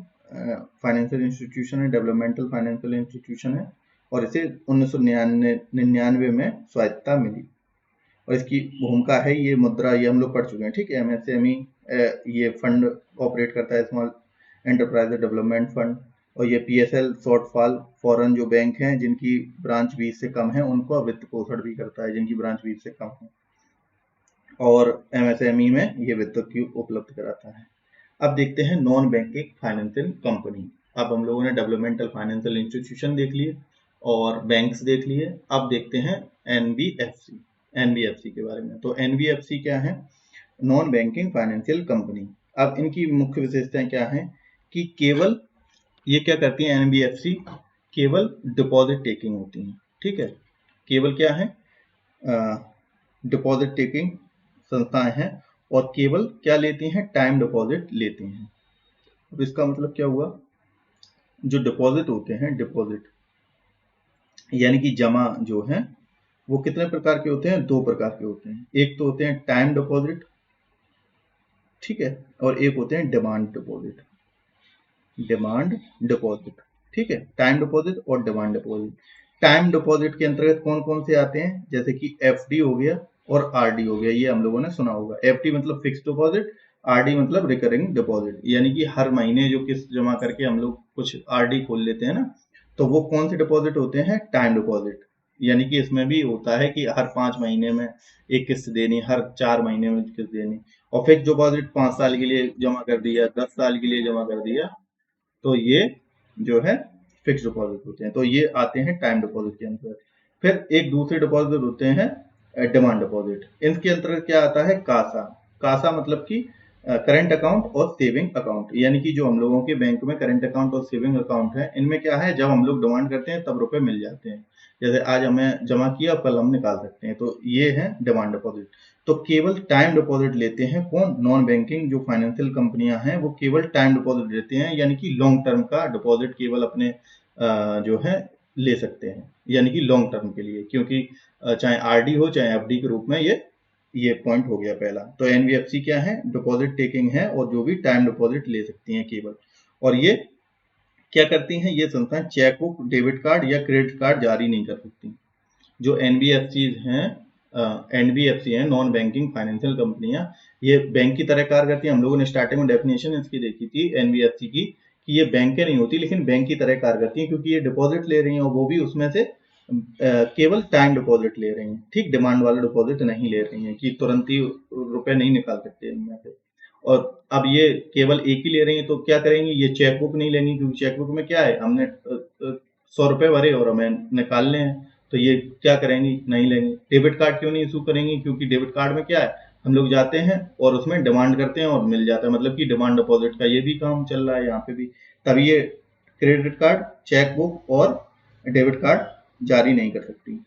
फाइनेंशियल इंस्टीट्यूशन है, डेवलपमेंटल फाइनेंशियल इंस्टीट्यूशन है। और इसे 1999 में स्वायत्ता मिली। और इसकी भूमिका है, ये मुद्रा, ये हम लोग पढ़ चुके हैं, ठीक है। MSME ये फंड ऑपरेट करता है, स्मॉल एंटरप्राइज डेवलपमेंट फंड। और ये PSL शॉर्टफॉल फॉरेन जो बैंक हैं जिनकी ब्रांच 20 से कम है उनको वित्त पोषण भी करता है, जिनकी ब्रांच 20 से कम है। और MSME में ये वित्त की उपलब्ध कराता है। अब देखते हैं नॉन बैंकिंग फाइनेंशियल कंपनी। अब हम लोगों ने डेवलपमेंटल फाइनेंशियल इंस्टीट्यूशन देख लिए और बैंक्स देख लिए। अब देखते हैं NBFC के बारे में। तो NBFC क्या है? Non banking financial company. अब इनकी मुख्य विशेषताएं क्या हैं कि केवल ये क्या करती है? NBFC केवल डिपॉजिट टेकिंग होती है, ठीक है। केवल क्या है? डिपॉजिट टेकिंग संस्थाएं हैं और केवल क्या लेती हैं? टाइम डिपॉजिट लेती हैं। अब इसका मतलब क्या हुआ? जो डिपॉजिट होते हैं, डिपॉजिट यानी कि जमा जो है, वो कितने प्रकार के होते हैं? 2 प्रकार के होते हैं। एक तो होते हैं टाइम डिपॉजिट, ठीक है, और एक होते हैं डिमांड डिपॉजिट। डिमांड डिपॉजिट, ठीक है। टाइम डिपॉजिट और डिमांड डिपॉजिट। टाइम डिपॉजिट के अंतर्गत कौन कौन से आते हैं? जैसे कि FD हो गया और RD हो गया, ये हम लोगों ने सुना होगा। FD मतलब फिक्स डिपॉजिट, RD मतलब रिकरिंग डिपॉजिट, यानी कि हर महीने जो किस्त जमा करके हम लोग कुछ RD खोल लेते हैं ना, तो वो कौन से डिपॉजिट होते हैं? Time deposit. यानी कि इसमें भी होता है कि हर 5 महीने में एक किस्त देनी, हर 4 महीने में किस्त देनी। और फिक्स डिपॉजिट 5 साल के लिए जमा कर दिया, 10 साल के लिए जमा कर दिया, तो ये जो है फिक्स डिपॉजिट होते हैं। तो ये आते हैं टाइम डिपॉजिट के अंतर्गत। फिर एक दूसरे डिपॉजिट होते हैं डिमांड डिपॉजिट। इनके अंतर्गत क्या आता है? कासा। कासा मतलब कि करंट अकाउंट और सेविंग अकाउंट, यानी कि जो हम लोगों के बैंक में करंट अकाउंट और सेविंग अकाउंट है, इनमें क्या है? जब हम लोग डिमांड करते हैं तब रुपए मिल जाते हैं। जैसे आज हमें जमा किया, कल हम निकाल सकते हैं, तो ये है डिमांड डिपॉजिट। तो केवल टाइम डिपॉजिट लेते हैं कौन? नॉन बैंकिंग जो फाइनेंशियल कंपनियां हैं वो केवल टाइम डिपॉजिट लेते हैं, यानी कि लॉन्ग टर्म का डिपॉजिट केवल अपने जो है ले सकते हैं, यानी कि लॉन्ग टर्म के लिए। क्योंकि चाहे RD हो चाहे FD के रूप में ये पॉइंट हो गया पहला। तो NBFC क्या है? डिपॉजिट टेकिंग है और जो भी टाइम डिपॉजिट ले सकती हैं केवल। और ये क्या करती हैं ये संस्थाएं? चेकबुक, डेबिट कार्ड या क्रेडिट कार्ड जारी नहीं कर सकती। जो एनबीएफसी हैं, एनबीएफसी हैं, नॉन बैंकिंग फाइनेंशियल कंपनियां, ये बैंक की तरह कार्य करती हैं। हम लोगों ने स्टार्टिंग में डेफिनेशन इसकी देखी थी एनबीएफसी की, कि ये बैंकें नहीं होती लेकिन बैंक की तरह कार्य करती हैं, क्योंकि ये डिपॉजिट ले रही हैं और वो भी उसमें से केवल टाइम डिपॉजिट ले रही हैं। ठीक, डिमांड वाला डिपॉजिट नहीं ले रही हैं कि तुरंत ही रुपए नहीं निकाल सकते इनमें से। और अब ये केवल एक ही ले रही हैं, तो क्या करेंगी? ये चेकबुक नहीं लेंगी, क्योंकि चेकबुक में क्या है, हमने 100 रुपए भरे और हमें निकालने हैं, तो ये क्या करेंगी? नहीं लेंगी। डेबिट कार्ड क्यों नहीं इशू करेंगी? क्योंकि डेबिट कार्ड में क्या है, हम लोग जाते हैं और उसमें डिमांड करते हैं और मिल जाता है, मतलब कि डिमांड डिपॉजिट का ये भी काम चल रहा है यहाँ पे भी। तब ये क्रेडिट कार्ड, चेकबुक और डेबिट कार्ड जारी नहीं कर सकती।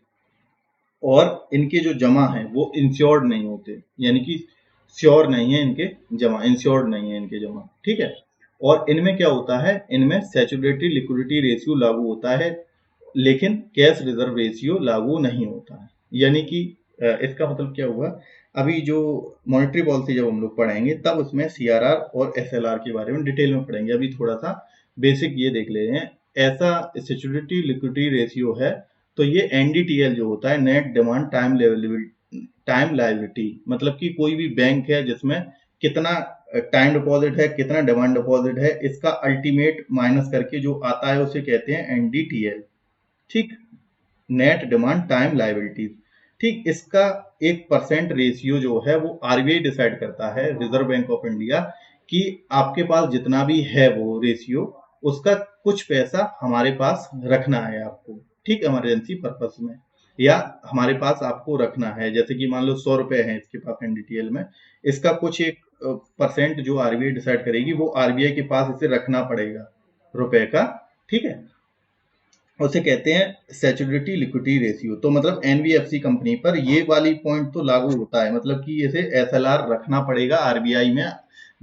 और इनके जो जमा है वो इंश्योर्ड नहीं होते, यानी कि श्योर नहीं है इनके जमा, इंश्योर्ड नहीं है इनके जमा। ठीक है। और इनमें क्या होता है? इनमें सैचुरेटरी लिक्विडिटी रेशियो लागू होता है, लेकिन कैश रिजर्व रेशियो लागू नहीं होता है। यानी कि इसका मतलब क्या हुआ? अभी जो मॉनेटरी पॉलिसी जब हम लोग पढ़ेंगे तब उसमें सीआरआर और एसएलआर के बारे में डिटेल में पढ़ेंगे। अभी थोड़ा सा बेसिक ये देख ले रहे हैं। ऐसा सिक्योरिटी लिक्विडिटी रेशियो है, तो ये एनडीटीएल जो होता है, नेट डिमांड टाइम लायबिलिटी, मतलब कि कोई भी बैंक है जिसमें कितना टाइम डिपॉजिट है, कितना डिमांड डिपॉजिट है, इसका अल्टीमेट माइनस करके जो आता है उसे कहते हैं एनडीटीएल। ठीक, नेट डिमांड टाइम लायबिलिटीज। ठीक, इसका 1% रेशियो जो है वो आरबीआई डिसाइड करता है, रिजर्व बैंक ऑफ इंडिया, कि आपके पास जितना भी है वो रेशियो, उसका कुछ पैसा हमारे पास रखना है आपको। ठीक, इमरजेंसी पर्पस में, या हमारे पास आपको रखना है। जैसे कि मान लो 100 रुपए हैं इसके पास एनडीटीएल में, इसका कुछ एक परसेंट जो आरबीआई डिसाइड करेगी वो आरबीआई के पास इसे रखना पड़ेगा रुपए का। ठीक है, उसे कहते हैं सैचुरेटरी लिक्विडिटी रेशियो। तो मतलब एनबीएफसी कंपनी पर ये वाली पॉइंट तो लागू होता है, मतलब कि इसे एसएलआर रखना पड़ेगा आरबीआई में।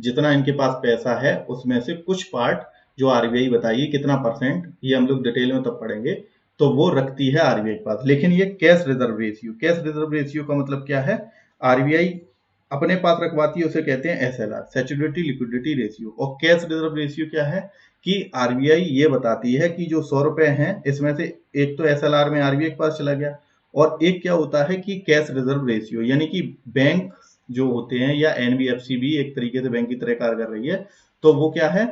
जितना इनके पास पैसा है उसमें से कुछ पार्ट जो आरबीआई बताइए कितना परसेंट, ये हम लोग डिटेल में तब पढ़ेंगे, तो वो रखती है आरबीआई के पास। लेकिन ये cash reserve ratio, cash reserve ratio का मतलब क्या है? आरबीआई अपने पास रखवाती है, उसे कहते हैं एसएलआर, सैचुरेटरी लिक्विडिटी रेशियो। और कैश रिजर्व रेशियो क्या है? कि आरबीआई ये बताती है कि जो 100 रुपए हैं इसमें से एक तो एसएलआर में आरबीआई के पास चला गया, और एक क्या होता है कि कैश रिजर्व रेशियो, यानी कि बैंक जो होते हैं या एनबीएफसी भी एक तरीके से बैंक की तरह कार्य कर रही है, तो वो क्या है,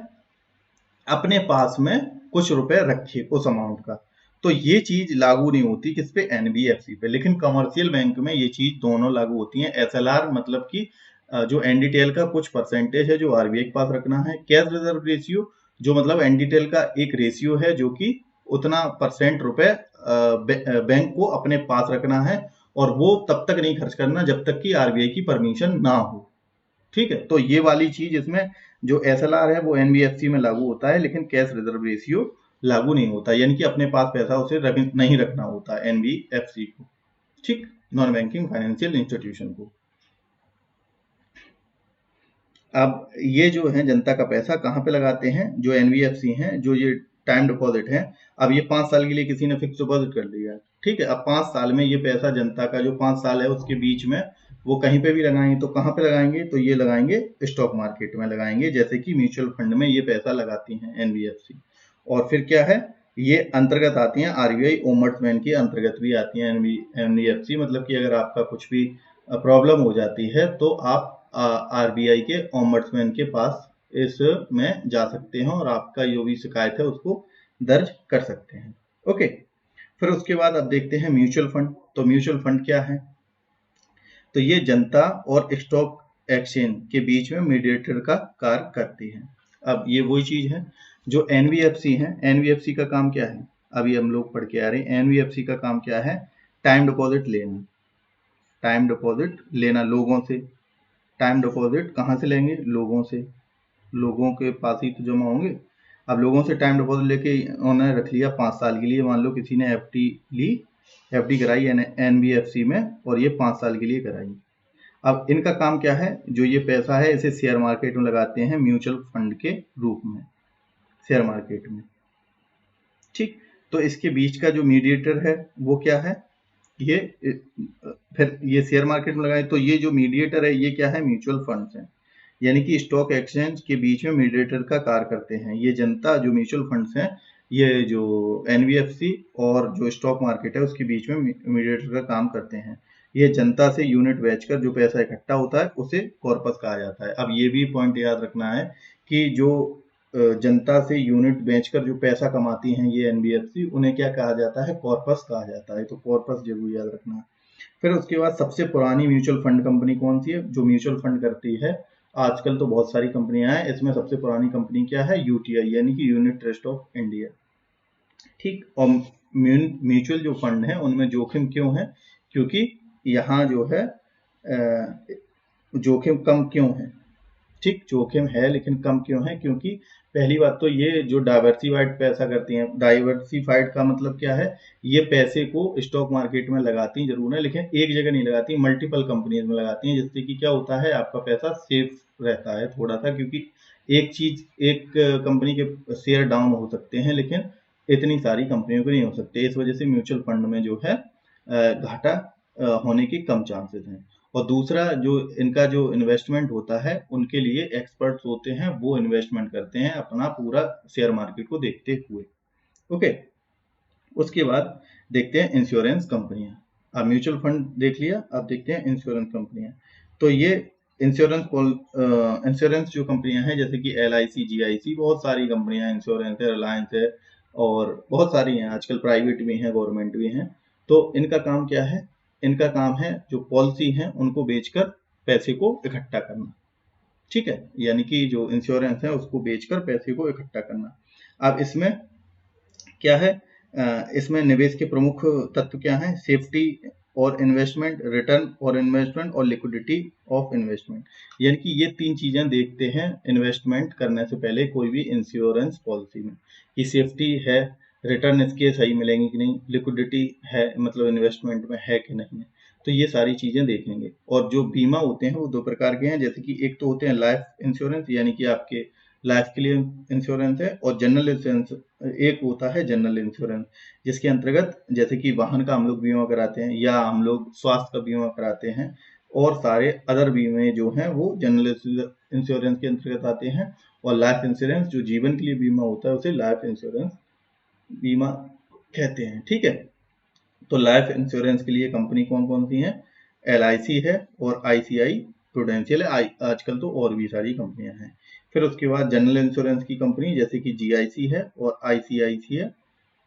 अपने पास में कुछ रुपए रखे उस अमाउंट का। तो ये चीज लागू नहीं होती किस पे? एनबीएफसी पे। लेकिन कमर्शियल बैंक में ये चीज दोनों लागू होती है। एसएलआर मतलब कि जो एनडीटीएल का कुछ परसेंटेज है जो आरबीआई के पास रखना है। कैश रिजर्व रेशियो जो मतलब एनडीटीएल का एक रेशियो है जो कि उतना परसेंट रुपए बैंक को अपने पास रखना है, और वो तब तक नहीं खर्च करना जब तक कि आरबीआई की परमिशन ना हो। ठीक है, तो ये वाली चीज इसमें जो एसएलआर है वो एनबीएफसी में लागू होता है, लेकिन कैश रिजर्व रेशियो लागू नहीं होता, यानी कि अपने पास पैसा उसे नहीं रखना होता एनबीएफसी को। ठीक, नॉन बैंकिंग फाइनेंशियल इंस्टीट्यूशन को। अब ये जो है जनता का पैसा कहाँ पे लगाते हैं? जो एनबीएफसी हैं, जो ये टाइम डिपॉजिट है, अब ये 5 साल के लिए किसी ने फिक्स डिपॉजिट कर दिया है। ठीक है, अब 5 साल में ये पैसा जनता का जो 5 साल है उसके बीच में वो कहीं पे भी लगाएंगे, तो कहाँ पे लगाएंगे? तो ये लगाएंगे स्टॉक मार्केट में लगाएंगे, जैसे कि म्यूचुअल फंड में ये पैसा लगाती हैं एनबीएफसी। और फिर क्या है, ये अंतर्गत आती हैं आरबीआई ओम्बड्समैन के अंतर्गत भी आती हैं एनबीएफसी। मतलब कि अगर आपका कुछ भी प्रॉब्लम हो जाती है तो आप आरबीआई के ओम्बड्समैन के पास इसमें जा सकते हैं और आपका जो भी शिकायत है उसको दर्ज कर सकते हैं। ओके, फिर उसके बाद अब देखते हैं म्यूचुअल फंड। तो म्यूचुअल फंड क्या है? तो ये जनता और स्टॉक एक्सचेंज के बीच में मीडिएटर का कार्य करती है। अब ये वही चीज है जो एनबीएफसी है। एनबीएफसी का काम क्या है? अभी हम लोग पढ़ के आ रहे हैं। एनबीएफसी का काम क्या है? टाइम डिपॉजिट लेना, टाइम डिपॉजिट लेना लोगों से। टाइम डिपॉजिट कहाँ से लेंगे? लोगों से, लोगों के पास ही तो जमा होंगे। अब लोगों से टाइम डिपॉजिट लेके उन्होंने रख लिया 5 साल के लिए। मान लो किसी ने एफडी ली, एफडी कराई एनबीएफसी में, और ये 5 साल के लिए कराई। अब इनका काम क्या है? जो ये पैसा है इसे शेयर मार्केट में लगाते हैं म्यूचुअल फंड के रूप में, शेयर मार्केट में। ठीक, तो इसके बीच का जो मीडिएटर है वो क्या है? ये फिर ये शेयर मार्केट में लगाए, तो ये जो मीडिएटर है ये क्या है? म्यूचुअल फंड्स है। यानी कि स्टॉक एक्सचेंज के बीच में मीडिएटर का कार्य करते हैं। ये जनता जो म्यूचुअल फंड्स हैं, ये जो एनबीएफसी और जो स्टॉक मार्केट है उसके बीच में मीडिएटर का काम करते हैं। ये जनता से यूनिट बेचकर जो पैसा इकट्ठा होता है उसे कॉर्पस कहा जाता है। अब ये भी पॉइंट याद रखना है कि जो जनता से यूनिट बेचकर जो पैसा कमाती हैं ये एनबीएफसी, उन्हें क्या कहा जाता है? कॉर्पस कहा जाता है। तो कॉर्पस जरूर याद रखना है। फिर उसके बाद सबसे पुरानी म्यूचुअल फंड कंपनी कौन सी है जो म्यूचुअल फंड करती है? आजकल तो बहुत सारी कंपनियां हैं, इसमें सबसे पुरानी कंपनी क्या है? यूटीआई, यानी कि यूनिट ट्रस्ट ऑफ इंडिया। ठीक। और म्यूचुअल जो फंड है उनमें जोखिम क्यों है? क्योंकि यहाँ जो है जोखिम कम क्यों है? ठीक, जोखिम है लेकिन कम क्यों है? क्योंकि पहली बात तो ये जो डाइवर्सिफाइड पैसा करती हैं, डाइवर्सिफाइड का मतलब क्या है? ये पैसे को स्टॉक मार्केट में लगाती जरूर है लेकिन एक जगह नहीं लगाती, मल्टीपल कंपनीज में लगाती हैं, जिससे कि क्या होता है? आपका पैसा सेफ रहता है थोड़ा सा, क्योंकि एक कंपनी के शेयर डाउन हो सकते हैं लेकिन इतनी सारी कंपनियों के नहीं हो सकते। इस वजह से म्यूचुअल फंड में जो है घाटा होने के कम चांसेस हैं। और दूसरा, जो इनका जो इन्वेस्टमेंट होता है उनके लिए एक्सपर्ट्स होते हैं, वो इन्वेस्टमेंट करते हैं अपना पूरा शेयर मार्केट को देखते हुए। ओके। उसके बाद देखते हैं इंश्योरेंस कंपनियां। अब म्यूचुअल फंड देख लिया, अब देखते हैं इंश्योरेंस कंपनियां। तो ये इंश्योरेंस जो कंपनियां हैं जैसे कि LIC, GIC, बहुत सारी कंपनियां इंश्योरेंस है, रिलायंस है और बहुत सारी हैं, आजकल प्राइवेट भी हैं, गवर्नमेंट भी हैं। तो इनका काम क्या है? इनका काम है जो पॉलिसी हैं उनको बेचकर पैसे को इकट्ठा करना। ठीक है, यानी कि जो इंश्योरेंस है उसको बेचकर पैसे को इकट्ठा करना। अब इसमें क्या है? इसमें निवेश के प्रमुख तत्व क्या हैं? सेफ्टी और इन्वेस्टमेंट, रिटर्न और इन्वेस्टमेंट और लिक्विडिटी ऑफ इन्वेस्टमेंट। यानी कि ये तीन चीजें देखते हैं इन्वेस्टमेंट करने से पहले कोई भी इंश्योरेंस पॉलिसी में, कि सेफ्टी है, रिटर्न इसके सही मिलेंगे कि नहीं, लिक्विडिटी है मतलब इन्वेस्टमेंट में है कि नहीं है। तो ये सारी चीजें देखेंगे। और जो बीमा होते हैं वो दो प्रकार के हैं, जैसे कि एक तो होते हैं लाइफ इंश्योरेंस, यानी कि आपके लाइफ के लिए इंश्योरेंस है, और जनरल इंश्योरेंस एक होता है, जनरल इंश्योरेंस, जिसके अंतर्गत जैसे कि वाहन का हम लोग बीमा कराते हैं या हम लोग स्वास्थ्य का बीमा कराते हैं, और सारे अदर बीमे जो हैं वो जनरल इंश्योरेंस के अंतर्गत आते हैं। और लाइफ इंश्योरेंस जो जीवन के लिए बीमा होता है उसे लाइफ इंश्योरेंस बीमा कहते हैं। ठीक है। तो लाइफ इंश्योरेंस के लिए कंपनी कौन कौन सी है? LIC है और ICI प्रूडेंशियल है। आजकल तो और भी सारी कंपनियां हैं। फिर उसके बाद जनरल इंश्योरेंस की कंपनी जैसे कि GIC है और ICICI है,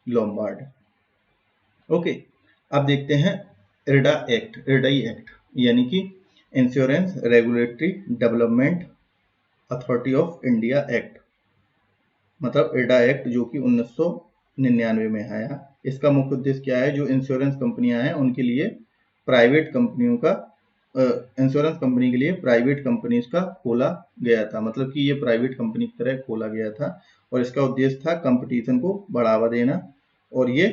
लोम्बार्ड। ओके। अब देखते हैं इरडाई एक्ट, यानी कि insurance regulatory development authority of India act, मतलब इरडा एक्ट जो कि 1999 में आया। इसका मुख्य उद्देश्य क्या है? जो इंश्योरेंस कंपनियां हैं उनके लिए प्राइवेट कंपनियों का इंश्योरेंस कंपनी के लिए प्राइवेट कंपनीज का खोला गया था, मतलब कि ये प्राइवेट कंपनी की तरह खोला गया था। और इसका उद्देश्य था कंपटीशन को बढ़ावा देना। और ये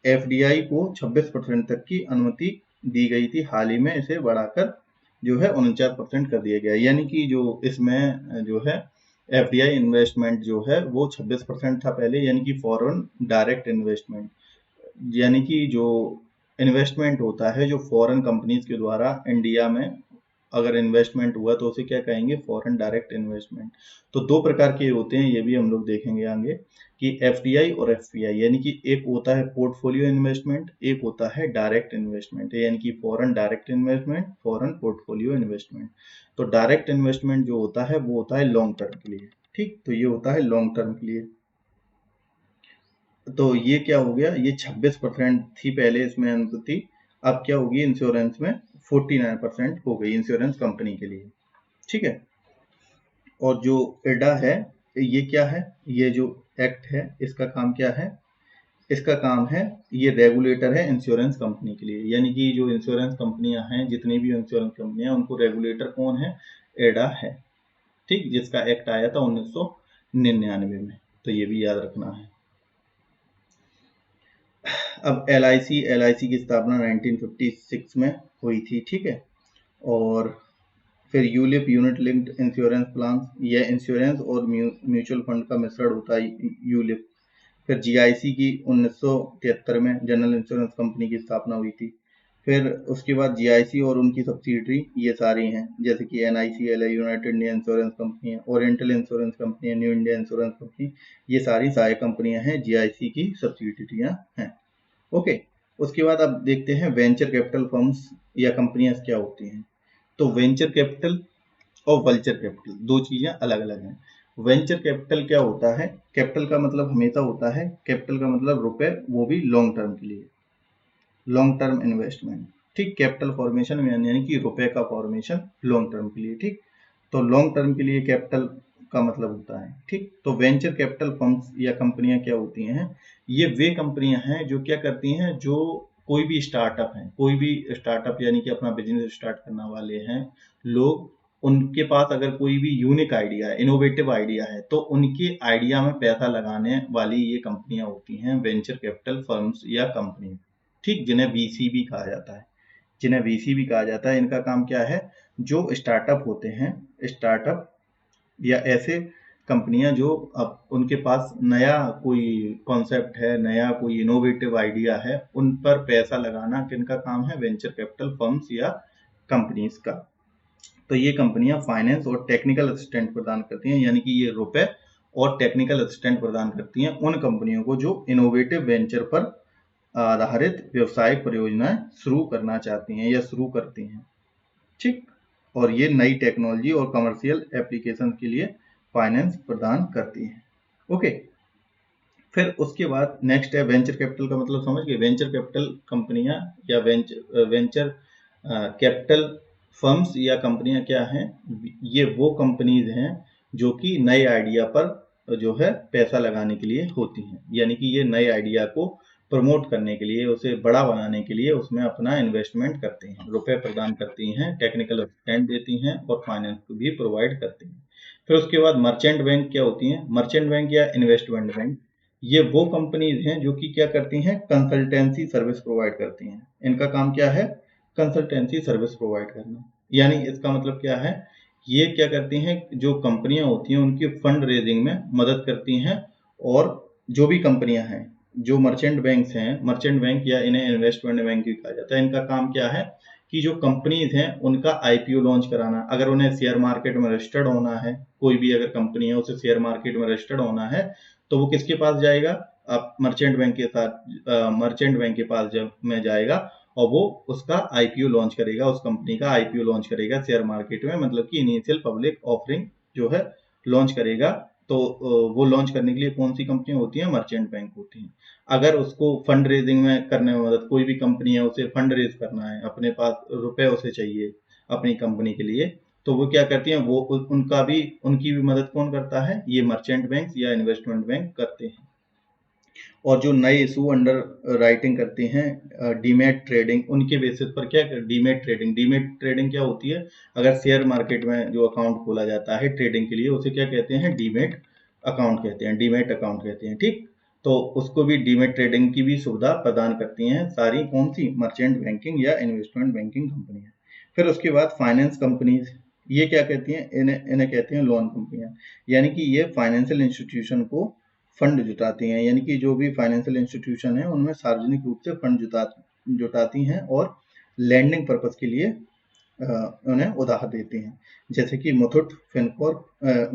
FDI को 26% तक की अनुमति दी गई थी, हाल ही में इसे बढ़ाकर जो है 49% कर दिया गया। यानी कि जो इसमें जो है FDI इन्वेस्टमेंट जो है वो 26% था पहले, यानी कि फॉरेन डायरेक्ट इन्वेस्टमेंट, यानी कि जो इन्वेस्टमेंट होता है जो फॉरेन कंपनीज के द्वारा इंडिया में अगर इन्वेस्टमेंट हुआ तो उसे क्या कहेंगे? Foreign direct investment. तो दो प्रकार के होते हैं, ये भी हम लोग देखेंगे आगे, कि FDI और FPI, यानी कि एक होता है पोर्टफोलियो इन्वेस्टमेंट, एक होता है डायरेक्ट इन्वेस्टमेंट, यानी कि foreign direct investment, foreign portfolio investment. तो डायरेक्ट इन्वेस्टमेंट जो होता है वो होता है लॉन्ग टर्म के लिए। ठीक, तो ये होता है लॉन्ग टर्म के लिए। तो ये क्या हो गया? ये 26% थी पहले इसमें अनुमति, अब क्या होगी इंश्योरेंस में? 49% हो गई इंश्योरेंस कंपनी के लिए। ठीक है। और जो इरडा है ये क्या है? ये जो एक्ट है इसका काम क्या है? इसका काम है, ये रेगुलेटर है इंश्योरेंस कंपनी के लिए, यानी कि जो इंश्योरेंस कंपनियां हैं, जितनी भी इंश्योरेंस कंपनियां, उनको रेगुलेटर कौन है? इरडा है। ठीक, जिसका एक्ट आया था 1999 में, तो ये भी याद रखना है। अब LIC की स्थापना 1956 में हुई थी। ठीक है। और फिर ULIP, unit linked insurance plan, यह इंश्योरेंस और म्यूचुअल फंड का मिश्रण होता है, यूलिप। फिर GIC की 1973 में जनरल इंश्योरेंस कंपनी की स्थापना हुई थी। फिर उसके बाद जीआईसी और उनकी सब्सिडरी ये सारी हैं, जैसे कि NICL है, यूनाइटेड इंडिया इंश्योरेंस कंपनी है, ओरिएंटल इंश्योरेंस कंपनी है, न्यू इंडिया इंश्योरेंस कंपनी, ये सारी सहायक कंपनियां हैं, जीआईसी की सब्सिडरियां हैं। ओके, उसके बाद अब देखते हैं वेंचर कैपिटल फर्म्स या कंपनियां क्या होती हैं। तो वेंचर कैपिटल और वल्चर कैपिटल दो चीजें अलग अलग हैं। वेंचर कैपिटल क्या होता है? कैपिटल का मतलब हमेशा होता है, कैपिटल का मतलब रुपए, वो भी लॉन्ग टर्म के लिए, लॉन्ग टर्म इन्वेस्टमेंट। ठीक, कैपिटल फॉर्मेशन में यानी कि रुपए का फॉर्मेशन लॉन्ग टर्म के लिए। ठीक, तो लॉन्ग टर्म के लिए कैपिटल का मतलब होता है। ठीक, तो वेंचर कैपिटल फर्म्स या कंपनियां क्या होती हैं? ये वे कंपनियां हैं जो क्या करती हैं, जो कोई भी स्टार्टअप है, कोई भी स्टार्टअप यानी कि अपना बिजनेस स्टार्ट करने वाले हैं लोग, उनके पास अगर कोई भी यूनिक आइडिया है, इनोवेटिव आइडिया है, तो उनके आइडिया में पैसा लगाने वाली ये कंपनियां होती हैं वेंचर कैपिटल फर्म्स या कंपनी। ठीक, जिन्हें वीसी भी कहा जाता है, जिन्हें वीसी भी कहा जाता है। इनका काम क्या है? जो स्टार्टअप होते हैं, स्टार्टअप या ऐसे कंपनियां जो अब उनके पास नया कोई कॉन्सेप्ट है, नया कोई इनोवेटिव आइडिया है, उन पर पैसा लगाना किनका काम है? वेंचर कैपिटल फर्म्स या कंपनीज का। तो ये कंपनियां फाइनेंस और टेक्निकल असिस्टेंट प्रदान करती हैं, यानी कि ये रुपए और टेक्निकल असिस्टेंट प्रदान करती हैं उन कंपनियों को जो इनोवेटिव वेंचर पर आधारित व्यवसायिक परियोजनाएं शुरू करना चाहती हैं या शुरू करती हैं। ठीक, और ये नई टेक्नोलॉजी और कमर्शियल एप्लीकेशन के लिए फाइनेंस प्रदान करती हैं। ओके, फिर उसके बाद नेक्स्ट है वेंचर कैपिटल का मतलब समझ गए। वेंचर कैपिटल कंपनियां या वेंचर कैपिटल फर्म्स या कंपनियां क्या हैं? ये वो कंपनीज हैं जो कि नए आइडिया पर जो है पैसा लगाने के लिए होती हैं, यानी कि ये नए आइडिया को प्रमोट करने के लिए, उसे बड़ा बनाने के लिए उसमें अपना इन्वेस्टमेंट करती हैं, रुपए प्रदान करती हैं, टेक्निकल असिस्टेंट देती हैं और फाइनेंस भी प्रोवाइड करती हैं। फिर उसके बाद मर्चेंट बैंक क्या होती हैं? मर्चेंट बैंक या इन्वेस्टमेंट बैंक, ये वो कंपनीज हैं जो कि क्या करती हैं? कंसल्टेंसी सर्विस प्रोवाइड करती हैं। इनका काम क्या है? कंसल्टेंसी सर्विस प्रोवाइड करना। यानी इसका मतलब क्या है? ये क्या करती हैं? जो कंपनियां होती हैं उनकी फंड रेजिंग में मदद करती हैं, और जो भी कंपनियां हैं, जो मर्चेंट बैंक्स हैं, मर्चेंट बैंक या इन्हें इन्वेस्टमेंट बैंक भी कहा जाता है, इनका काम क्या है कि जो कंपनीज हैं उनका आईपीओ लॉन्च कराना। अगर उन्हें शेयर मार्केट में रजिस्टर्ड होना है, कोई भी अगर कंपनी है उसे शेयर मार्केट में रजिस्टर्ड होना है, तो वो किसके पास जाएगा? आप मर्चेंट बैंक के साथ मर्चेंट बैंक के पास जब में जाएगा और वो उसका आईपीओ लॉन्च करेगा, उस कंपनी का आईपीओ लॉन्च करेगा शेयर मार्केट में, मतलब कि इनिशियल पब्लिक ऑफरिंग जो है लॉन्च करेगा। तो वो लॉन्च करने के लिए कौन सी कंपनियां होती हैं? मर्चेंट बैंक होती हैं। अगर उसको फंड रेजिंग में करने में मदद, कोई भी कंपनी है उसे फंड रेज करना है, अपने पास रुपए उसे चाहिए अपनी कंपनी के लिए, तो वो क्या करती हैं? वो उनकी भी मदद कौन करता है? ये मर्चेंट बैंक या इन्वेस्टमेंट बैंक करते हैं। और जो नए इशू अंडर राइटिंग करते हैं डीमेट ट्रेडिंग, उनके बेसिस पर क्या डीमेट ट्रेडिंग क्या होती है? अगर शेयर मार्केट में जो अकाउंट खोला जाता है ट्रेडिंग के लिए, उसे क्या कहते हैं? डीमेट अकाउंट कहते हैं, डीमेट अकाउंट कहते हैं। ठीक, तो उसको भी डीमेट ट्रेडिंग की भी सुविधा प्रदान करती हैं सारी कौन सी? मर्चेंट बैंकिंग या इन्वेस्टमेंट बैंकिंग कंपनियां। फिर उसके बाद फाइनेंस कंपनीज, ये क्या कहती हैं? इन्हें कहते हैं लोन कंपनियां, यानी कि ये फाइनेंशियल इंस्टीट्यूशन को फंड जुटाती हैं, यानी कि जो भी फाइनेंशियल इंस्टीट्यूशन है उनमें सार्वजनिक रूप से फंड जुटाती हैं और लैंडिंग पर्पस के लिए उन्हें उधार देती हैं, जैसे कि Muthoot Fincorp,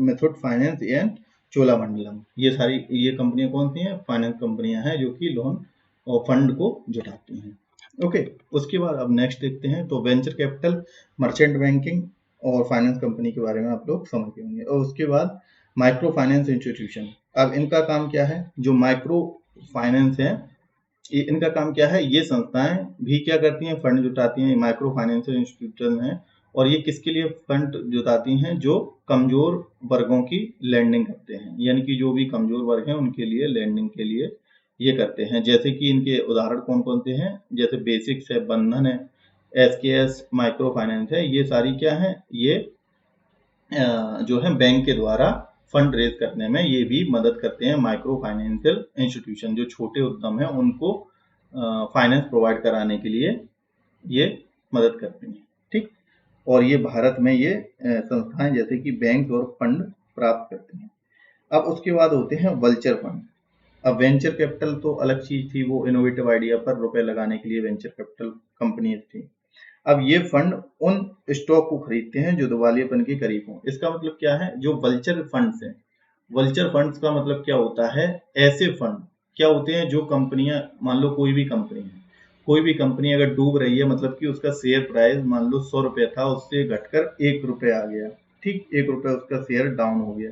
Muthoot finance and Cholamandalam. ये कंपनियां कौन सी हैं? फाइनेंस कंपनियां हैं जो कि लोन और फंड को जुटाती हैं। ओके, उसके बाद अब नेक्स्ट देखते हैं। तो वेंचर कैपिटल, मर्चेंट बैंकिंग और फाइनेंस कंपनी के बारे में आप लोग समझ गए होंगे। और उसके बाद माइक्रो फाइनेंस इंस्टीट्यूशन, अब इनका काम क्या है? जो माइक्रो फाइनेंस है, इनका काम क्या है? ये संस्थाएं भी क्या करती हैं? फंड जुटाती हैं, माइक्रो फाइनेंशियल इंस्टीट्यूशन है। और ये किसके लिए फंड जुटाती हैं? जो कमजोर वर्गों की लैंडिंग करते हैं, यानी कि जो भी कमजोर वर्ग हैं उनके लिए लैंडिंग के लिए ये करते हैं। जैसे कि इनके उदाहरण कौन कौन से हैं? जैसे बेसिक्स है, बंधन है, एसकेएस माइक्रो फाइनेंस है। ये सारी क्या है? ये जो है बैंक के द्वारा फंड रेज करने में ये भी मदद करते हैं। माइक्रो फाइनेंशियल इंस्टीट्यूशन जो छोटे उद्यम हैं उनको फाइनेंस प्रोवाइड कराने के लिए ये मदद करते हैं। ठीक, और ये भारत में ये संस्थाएं जैसे कि बैंक और फंड प्राप्त करती हैं। अब उसके बाद होते हैं वल्चर फंड। अब वेंचर कैपिटल तो अलग चीज थी, वो इनोवेटिव आइडिया पर रुपए लगाने के लिए वेंचर कैपिटल कंपनीज थी। अब ये फंड उन स्टॉक को खरीदते हैं जो दिवालियापन के करीब हों। इसका मतलब क्या है, जो वल्चर फंड्स हैं, वल्चर फंड्स का मतलब क्या होता है, ऐसे फंड क्या होते हैं जो कंपनियां, मान लो कोई भी कंपनी है, कोई भी कंपनी अगर डूब रही है, मतलब कि उसका शेयर प्राइस मान लो 100 रुपये था, उससे घटकर 1 रुपये आ गया, ठीक, 1 रुपये उसका शेयर डाउन हो गया,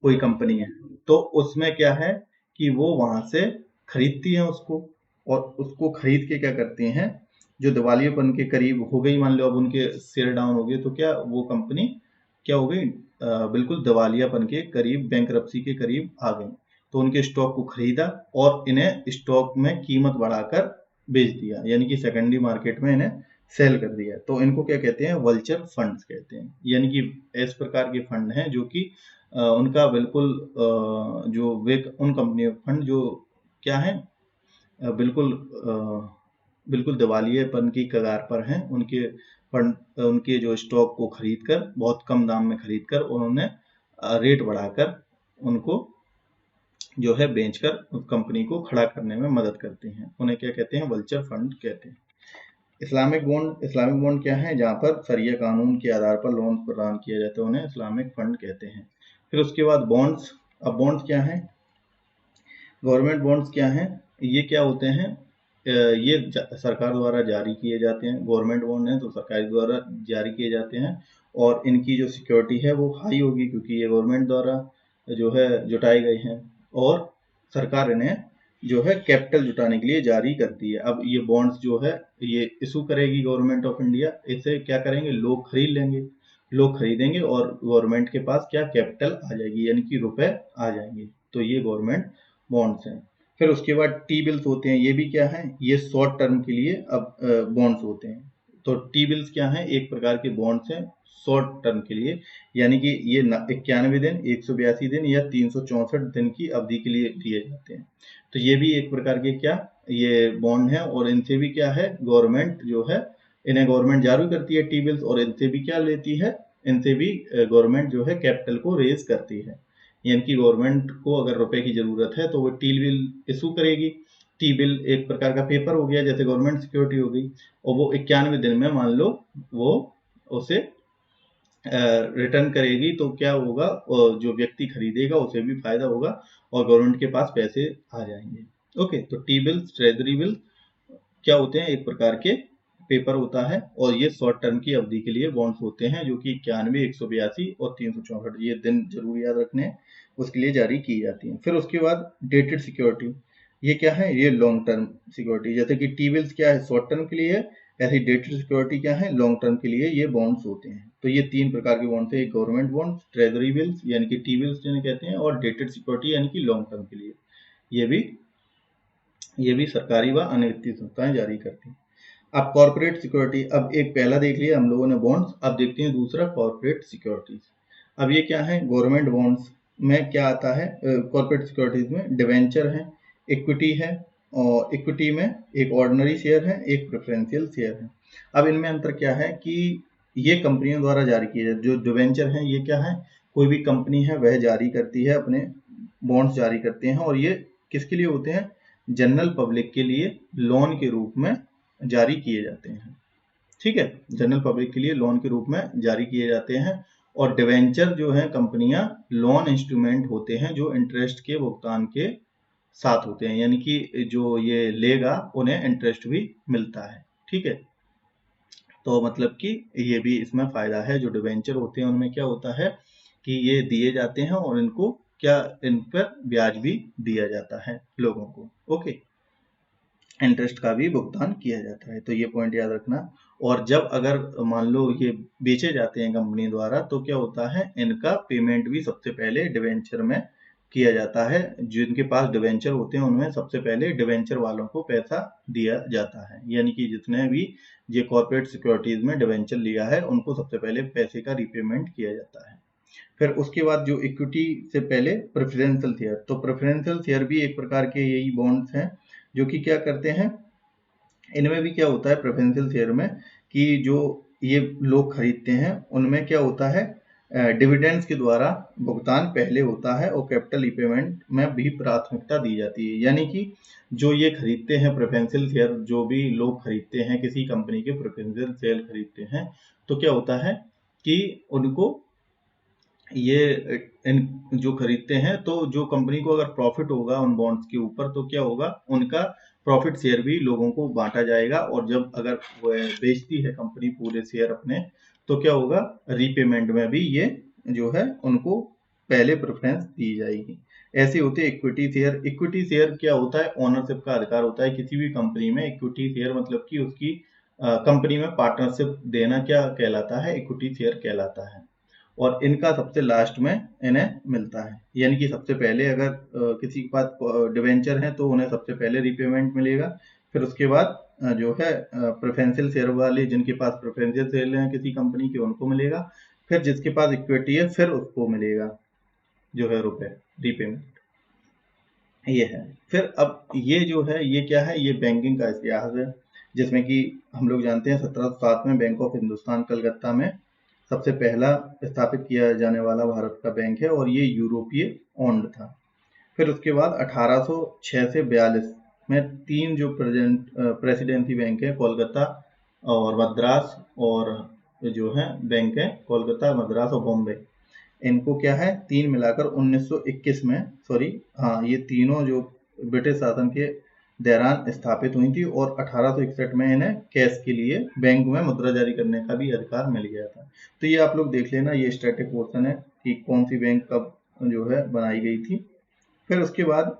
कोई कंपनी है, तो उसमें क्या है कि वो वहां से खरीदती है उसको, और उसको खरीद के क्या करती हैं, जो दिवालियापन के करीब हो गई, मान लो अब उनके शेयर डाउन हो गए, तो क्या वो कंपनी क्या हो गई, बिल्कुल दिवालियापन के करीब, बैंकरप्सी के करीब आ गई। तो उनके स्टॉक को खरीदा और इन्हें स्टॉक में कीमत बढ़ाकर बेच दिया, यानी कि सेकेंडरी मार्केट में इन्हें सेल कर दिया। तो इनको क्या कहते हैं, वल्चर फंड्स कहते हैं। यानी कि इस प्रकार के फंड हैं जो कि उनका बिल्कुल जो वे उन कंपनियों फंड जो क्या है, बिल्कुल बिल्कुल दिवालियेपन की कगार पर हैं, उनके फंड उनके जो स्टॉक को खरीदकर बहुत कम दाम में खरीदकर उन्होंने रेट बढ़ाकर उनको जो है बेचकर उस कंपनी को खड़ा करने में मदद करते हैं, उन्हें क्या कहते हैं, वल्चर फंड कहते हैं। इस्लामिक बॉन्ड क्या है, जहाँ पर शरिया कानून के आधार पर लोन प्रदान किया जाता है, उन्हें इस्लामिक फंड कहते हैं। फिर उसके बाद बॉन्ड्स। अब बॉन्ड्स क्या है, गवर्नमेंट बॉन्ड्स क्या हैं, ये क्या होते हैं, ये सरकार द्वारा जारी किए जाते हैं। गवर्नमेंट बॉन्ड है तो सरकार द्वारा जारी किए जाते हैं, और इनकी जो सिक्योरिटी है वो हाई होगी, क्योंकि ये गवर्नमेंट द्वारा जो है जुटाई गई हैं, और सरकार इन्हें जो है कैपिटल जुटाने के लिए जारी करती है। अब ये बॉन्ड्स जो है ये इशू करेगी गवर्नमेंट ऑफ इंडिया, इसे क्या करेंगे, लोग खरीद लेंगे, लोग खरीदेंगे और गवर्नमेंट के पास क्या, कैपिटल आ जाएगी, यानी कि रुपए आ जाएंगे। तो ये गवर्नमेंट बॉन्ड्स हैं। फिर उसके बाद टी बिल्स होते हैं, ये भी क्या है, ये शॉर्ट टर्म के लिए अब बॉन्ड्स होते हैं। तो टी बिल्स क्या है, एक प्रकार के बॉन्ड्स हैं शॉर्ट टर्म के लिए, यानी कि ये 91 दिन, 182 दिन या 364 दिन की अवधि के लिए दिए जाते हैं। तो ये भी एक प्रकार के क्या, ये बॉन्ड है, और इनसे भी क्या है, गवर्नमेंट जो है, इन्हें गवर्नमेंट जारी करती है टी बिल्स, और इनसे भी क्या लेती है, इनसे भी गवर्नमेंट जो है कैपिटल को रेज करती है। यानी कि गवर्नमेंट को अगर रुपए की जरूरत है तो वो टी बिल इशू करेगी। टी बिल एक प्रकार का पेपर हो गया, जैसे गवर्नमेंट सिक्योरिटी हो गई, और वो 91 दिन में मान लो वो उसे रिटर्न करेगी, तो क्या होगा, जो व्यक्ति खरीदेगा उसे भी फायदा होगा, और गवर्नमेंट के पास पैसे आ जाएंगे। ओके, तो टी बिल्स, ट्रेजरी बिल क्या होते हैं, एक प्रकार के पेपर होता है, और ये शॉर्ट टर्म की अवधि के लिए बॉन्ड्स होते हैं, जो कि 91, 182 और 364 ये दिन जरूर याद रखने हैं, उसके लिए जारी की जाती हैं। फिर उसके बाद डेटेड सिक्योरिटी, ये क्या है, ये लॉन्ग टर्म सिक्योरिटी, जैसे कि टी बिल्स क्या है, शॉर्ट टर्म के लिए है, ऐसी डेटेड सिक्योरिटी क्या है, लॉन्ग टर्म के लिए ये बॉन्ड्स होते हैं। तो ये 3 प्रकार के बॉन्ड्स है, गवर्नमेंट बॉन्ड्स, ट्रेजरी बिल्स यानी कि टी बिल्स जिन्हें कहते हैं, और डेटेड सिक्योरिटी यानी कि लॉन्ग टर्म के लिए, ये भी सरकारी व अन्य वित्तीय संस्थाएं जारी करती हैं। अब कॉर्पोरेट सिक्योरिटी, अब एक पहला देख लिया हम लोगों ने बॉन्ड्स, अब देखते हैं दूसरा कॉर्पोरेट सिक्योरिटीज। अब ये क्या है, गवर्नमेंट बॉन्ड्स में क्या आता है, कॉर्पोरेट सिक्योरिटीज में डिवेंचर है, इक्विटी है, और इक्विटी में एक ऑर्डिनरी शेयर है, एक प्रेफरेंशियल शेयर है। अब इनमें अंतर क्या है कि ये कंपनियों द्वारा जारी किए जाते, जो डिवेंचर हैं ये क्या है, कोई भी कंपनी है वह जारी करती है, अपने बॉन्ड्स जारी करते हैं, और ये किसके लिए होते हैं, जनरल पब्लिक के लिए लोन के रूप में जारी किए जाते हैं। ठीक है, जनरल पब्लिक के लिए लोन के रूप में जारी किए जाते हैं। और डिवेंचर जो है कंपनियां लोन इंस्ट्रूमेंट होते हैं जो इंटरेस्ट के भुगतान के साथ होते हैं, यानी कि जो ये लेगा उन्हें इंटरेस्ट भी मिलता है। ठीक है, तो मतलब कि ये भी इसमें फायदा है, जो डिवेंचर होते हैं उनमें क्या होता है कि ये दिए जाते हैं, और इनको क्या, इन पर ब्याज भी दिया जाता है लोगों को। ओके, इंटरेस्ट का भी भुगतान किया जाता है, तो ये पॉइंट याद रखना। और जब अगर मान लो ये बेचे जाते हैं कंपनी द्वारा, तो क्या होता है, इनका पेमेंट भी सबसे पहले डिवेंचर में किया जाता है। जिनके पास डिवेंचर होते हैं उनमें सबसे पहले डिवेंचर वालों को पैसा दिया जाता है, यानी कि जितने भी ये कॉर्पोरेट सिक्योरिटीज में डिवेंचर लिया है उनको सबसे पहले पैसे का रिपेमेंट किया जाता है। फिर उसके बाद जो इक्विटी से पहले प्रेफरेंशियल शेयर, तो प्रेफरेंशियल शेयर भी एक प्रकार के यही बॉन्ड्स हैं जो कि क्या करते हैं, इनमें भी क्या होता है प्रेफरेंशियल शेयर में, कि जो ये लोग खरीदते हैं उनमें क्या होता है, डिविडेंड्स के द्वारा भुगतान पहले होता है और कैपिटल रीपेमेंट में भी प्राथमिकता दी जाती है। यानी कि जो ये खरीदते हैं प्रेफरेंशियल शेयर, जो भी लोग खरीदते हैं किसी कंपनी के प्रेफरेंशियल शेयर खरीदते हैं, तो क्या होता है कि उनको ये जो खरीदते हैं, तो जो कंपनी को अगर प्रॉफिट होगा उन बॉन्ड्स के ऊपर, तो क्या होगा, उनका प्रॉफिट शेयर भी लोगों को बांटा जाएगा। और जब अगर वो बेचती है कंपनी पूरे शेयर अपने, तो क्या होगा, रीपेमेंट में भी ये जो है उनको पहले प्रेफरेंस दी जाएगी। ऐसे होते हैं इक्विटी शेयर। इक्विटी शेयर क्या होता है, ओनरशिप का अधिकार होता है किसी भी कंपनी में। इक्विटी शेयर मतलब कि उसकी कंपनी में पार्टनरशिप देना क्या कहलाता है, इक्विटी शेयर कहलाता है। और इनका सबसे लास्ट में इन्हें मिलता है, यानी कि सबसे पहले अगर किसी के पास डिवेंचर है तो उन्हें सबसे पहले रीपेमेंट मिलेगा। फिर उसके बाद जो है प्रेफरेंशियल शेयर वाले, जिनके पास प्रेफरेंशियल शेयर हैं किसी कंपनी के, उनको मिलेगा। फिर जिसके पास इक्विटी है फिर उसको मिलेगा जो है रुपए रीपेमेंट, ये है। फिर अब ये जो है ये क्या है, ये बैंकिंग का इतिहास है, जिसमें कि हम लोग जानते हैं 1707 में बैंक ऑफ हिंदुस्तान कलकत्ता में सबसे पहला स्थापित किया जाने वाला भारत का बैंक है, और ये यूरोपीय ओन्ड था। फिर उसके बाद 1806 से 42 में तीन जो प्रेसिडेंसी बैंक है, कोलकाता और मद्रास, और जो है बैंक है कोलकाता, मद्रास और बॉम्बे, इनको क्या है तीन मिलाकर 1921 में, सॉरी हाँ, ये तीनों जो ब्रिटिश शासन के दौरान स्थापित हुई थी, और 1861 में इन्हें कैश के लिए बैंक में मुद्रा जारी करने का भी अधिकार मिल गया था। तो ये आप लोग देख लेना, ये स्टैटिक पोर्शन है कि कौन सी बैंक कब जो है बनाई गई थी। फिर उसके बाद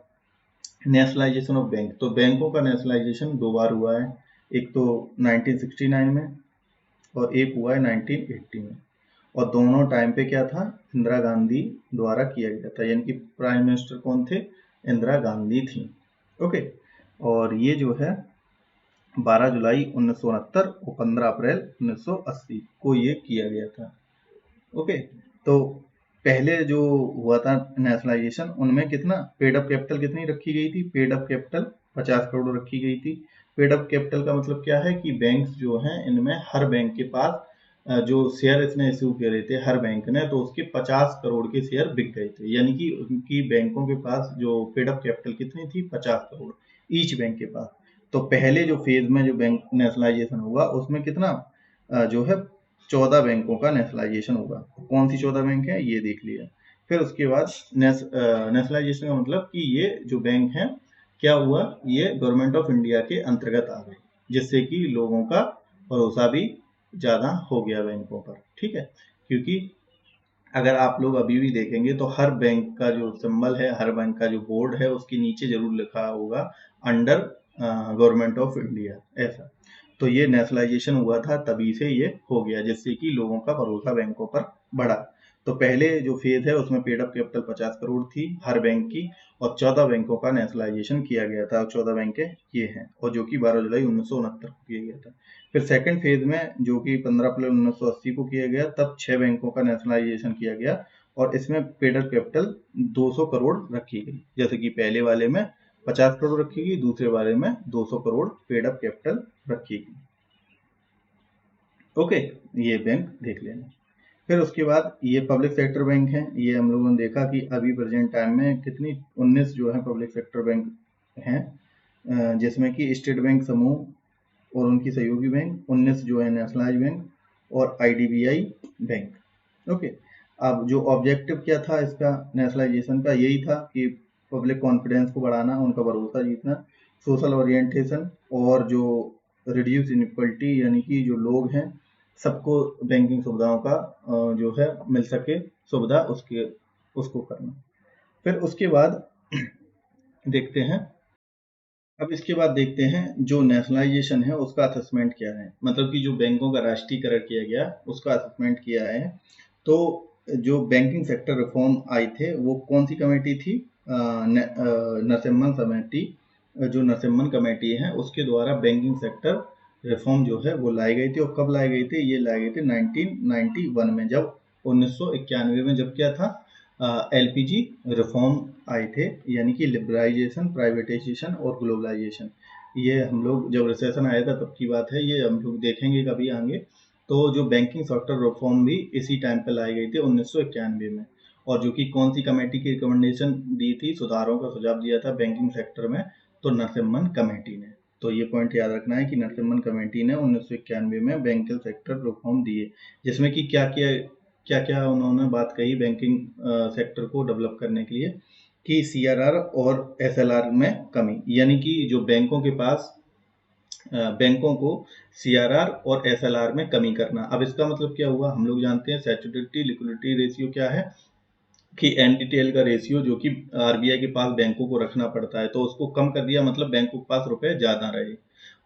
नेशनलाइजेशन ऑफ बैंक, तो बैंकों का नेशनलाइजेशन दो बार हुआ है, एक तो 1969 में और एक हुआ है 1980 में। और दोनों टाइम पे क्या था, इंदिरा गांधी द्वारा किया गया था, यानी कि प्राइम मिनिस्टर कौन थे, इंदिरा गांधी थी। ओके, और ये जो है 12 जुलाई 1969 और 15 अप्रैल 1980 को ये किया गया था। ओके, तो पहले जो हुआ था नेशनलाइजेशन, उनमें कितना पेड अप कैपिटल कितनी रखी गई थी, पेड अप कैपिटल 50 करोड़ रखी गई थी। पेड अप कैपिटल का मतलब क्या है कि बैंक्स जो हैं इनमें हर बैंक के पास जो शेयर इसने इश्यू करे थे हर बैंक ने, तो उसके 50 करोड़ के शेयर बिक गए थे। यानी कि उनकी बैंकों के पास जो पेड अप कैपिटल कितनी थी, 50 करोड़ ईच बैंक के पास। तो पहले जो फेज में जो बैंक नेशनलाइजेशन हुआ उसमें कितना जो है 14 बैंकों का नेशनलाइजेशन होगा। कौन सी 14 बैंक है ये देख लिया। फिर उसके बाद नेशनलाइजेशन का मतलब कि ये जो बैंक हैं क्या हुआ, ये गवर्नमेंट ऑफ इंडिया के अंतर्गत आ गए, जिससे कि लोगों का भरोसा भी ज़्यादा हो गया बैंकों पर। ठीक है, क्योंकि अगर आप लोग अभी भी देखेंगे तो हर बैंक का जो सिंबल है, हर बैंक का जो बोर्ड है, उसके नीचे जरूर लिखा होगा अंडर गवर्नमेंट ऑफ इंडिया, ऐसा। तो ये नेशनलाइजेशन हुआ था तभी से ये हो गया, जिससे कि लोगों का भरोसा बैंकों पर बढ़ा। तो पहले जो फेज है उसमें पेड अप कैपिटल 50 करोड़ थी हर बैंक की, और 14 बैंकों का नेशनलाइजेशन किया गया था। 14 बैंकें ये हैं, और जो कि 12 जुलाई 1969 को किया गया था। फिर सेकंड फेज में जो कि 15 अप्रैल 1980 को किया गया, तब 6 बैंकों का नेशनलाइजेशन किया गया, और इसमें पेड अप कैपिटल 200 करोड़ रखी गई। जैसे कि पहले वाले में 50 करोड़ रखी गई, दूसरे वाले में 200 करोड़ पेड अप कैपिटल रखी गई। ओके, ये बैंक देख लेना। फिर उसके बाद ये पब्लिक सेक्टर बैंक हैं। ये हम लोगों ने देखा कि अभी प्रेजेंट टाइम में कितनी 19 जो है पब्लिक सेक्टर बैंक हैं, जिसमें कि स्टेट बैंक समूह और उनकी सहयोगी बैंक, 19 जो है नेशनलाइज बैंक और IDBI बैंक। ओके, अब जो ऑब्जेक्टिव क्या था इसका नेशनलाइजेशन का, यही था कि पब्लिक कॉन्फिडेंस को बढ़ाना, उनका भरोसा जीतना, सोशल ओरिएंटेशन, और जो रिड्यूस इनइक्वलिटी, यानी कि जो लोग हैं सबको बैंकिंग सुविधाओं का जो है मिल सके सुविधा, उसको करना। फिर उसके बाद देखते हैं, अब इसके बाद देखते हैं जो नेशनलाइजेशन है उसका असेसमेंट क्या है, मतलब कि जो बैंकों का राष्ट्रीयकरण किया गया उसका असेसमेंट किया है। तो जो बैंकिंग सेक्टर रिफॉर्म आई थे वो कौन सी कमेटी थी, नरसिम्हन कमेटी। जो नरसिम्हन कमेटी है उसके द्वारा बैंकिंग सेक्टर रिफॉर्म जो है वो लाई गई थी। और कब लाई गई थी, ये लाई गई थी 1991 में, जब 1991 में जब क्या था, LPG रिफॉर्म आए थे, यानी कि लिबरलाइजेशन, प्राइवेटाइजेशन और ग्लोबलाइजेशन। ये हम लोग जब रिसेशन आया था तब की बात है, ये हम लोग देखेंगे कभी आगे। तो जो बैंकिंग सेक्टर रिफॉर्म भी इसी टाइम पे लाई गई थी 1991 में। और जो कि कौन सी कमेटी की रिकमेंडेशन दी थी, सुधारों का सुझाव दिया था बैंकिंग सेक्टर में, तो नरसिम्हन कमेटी ने। तो ये पॉइंट याद रखना है कि नरसिम्हन कमेटी ने 1991 में बैंकिंग सेक्टर रिफॉर्म दिए, जिसमें कि क्या क्या उन्होंने बात कही बैंकिंग सेक्टर को डेवलप करने के लिए, कि सीआरआर और एसएलआर में कमी, यानी कि जो बैंकों को सीआरआर और एसएलआर में कमी करना। अब इसका मतलब क्या हुआ, हम लोग जानते हैं सैचुरेटरी लिक्विडिटी रेशियो क्या है, कि एनडीटीएल का रेशियो जो कि आरबीआई के पास बैंकों को रखना पड़ता है, तो उसको कम कर दिया, मतलब बैंकों के पास रुपए ज्यादा रहे।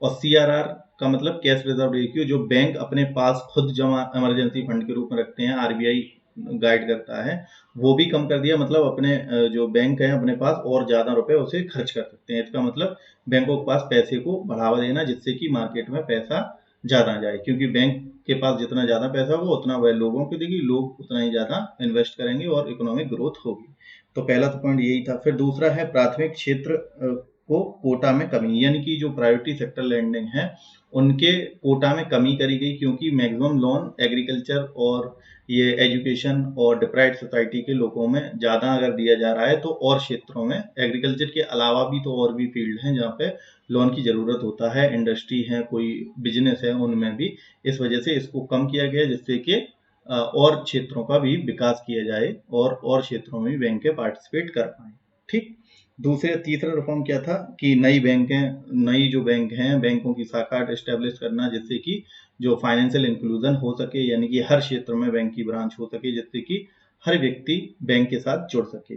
और सीआरआर का मतलब कैश रिजर्व रेशियो, जो बैंक अपने पास खुद जमा इमरजेंसी फंड के रूप में रखते हैं, आरबीआई गाइड करता है, वो भी कम कर दिया, मतलब अपने जो बैंक है अपने पास और ज्यादा रुपए उसे खर्च कर सकते हैं। इसका मतलब बैंकों के पास पैसे को बढ़ावा देना, जिससे कि मार्केट में पैसा ज्यादा जाए, क्योंकि बैंक के पास जितना ज्यादा पैसा होगा उतना वह लोगों को देगी, लोग उतना ही ज्यादा इन्वेस्ट करेंगे और इकोनॉमिक ग्रोथ होगी। तो पहला तो पॉइंट यही था। फिर दूसरा है प्राथमिक क्षेत्र को कोटा में कमी, यानी कि जो प्रायोरिटी सेक्टर लैंडिंग है उनके कोटा में कमी करी गई, क्योंकि मैक्सिमम लोन एग्रीकल्चर और ये एजुकेशन और डिप्राइव्ड सोसाइटी के लोगों में ज्यादा अगर दिया जा रहा है, तो और क्षेत्रों में एग्रीकल्चर के अलावा भी तो और भी फील्ड हैं जहाँ पे लोन की जरूरत होता है, इंडस्ट्री है, कोई बिजनेस है, उनमें भी इस वजह से इसको कम किया गया, जिससे कि और क्षेत्रों का भी विकास किया जाए और क्षेत्रों में भी बैंकें पार्टिसिपेट कर पाए। ठीक। तीसरा रिफॉर्म क्या था, कि नई जो बैंक हैं बैंकों की शाखा एस्टेब्लिश करना, जिससे कि जो फाइनेंशियल इंक्लूजन हो सके, यानी कि हर क्षेत्र में बैंक की ब्रांच हो सके, जिससे कि हर व्यक्ति बैंक के साथ जुड़ सके।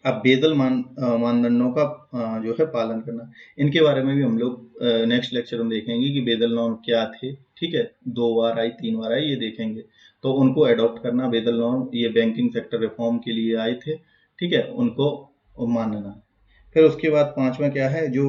अब बेदल मानदंडों का जो है पालन करना, इनके बारे में भी हम लोग नेक्स्ट लेक्चर में देखेंगे कि बेदल नॉर्म क्या थे। ठीक है, 2 बार आई 3 बार आई, ये देखेंगे। तो उनको अडॉप्ट करना, बेदल नॉर्म ये बैंकिंग सेक्टर रिफॉर्म के लिए आए थे। ठीक है, उनको मानना। फिर उसके बाद पांचवा क्या है, जो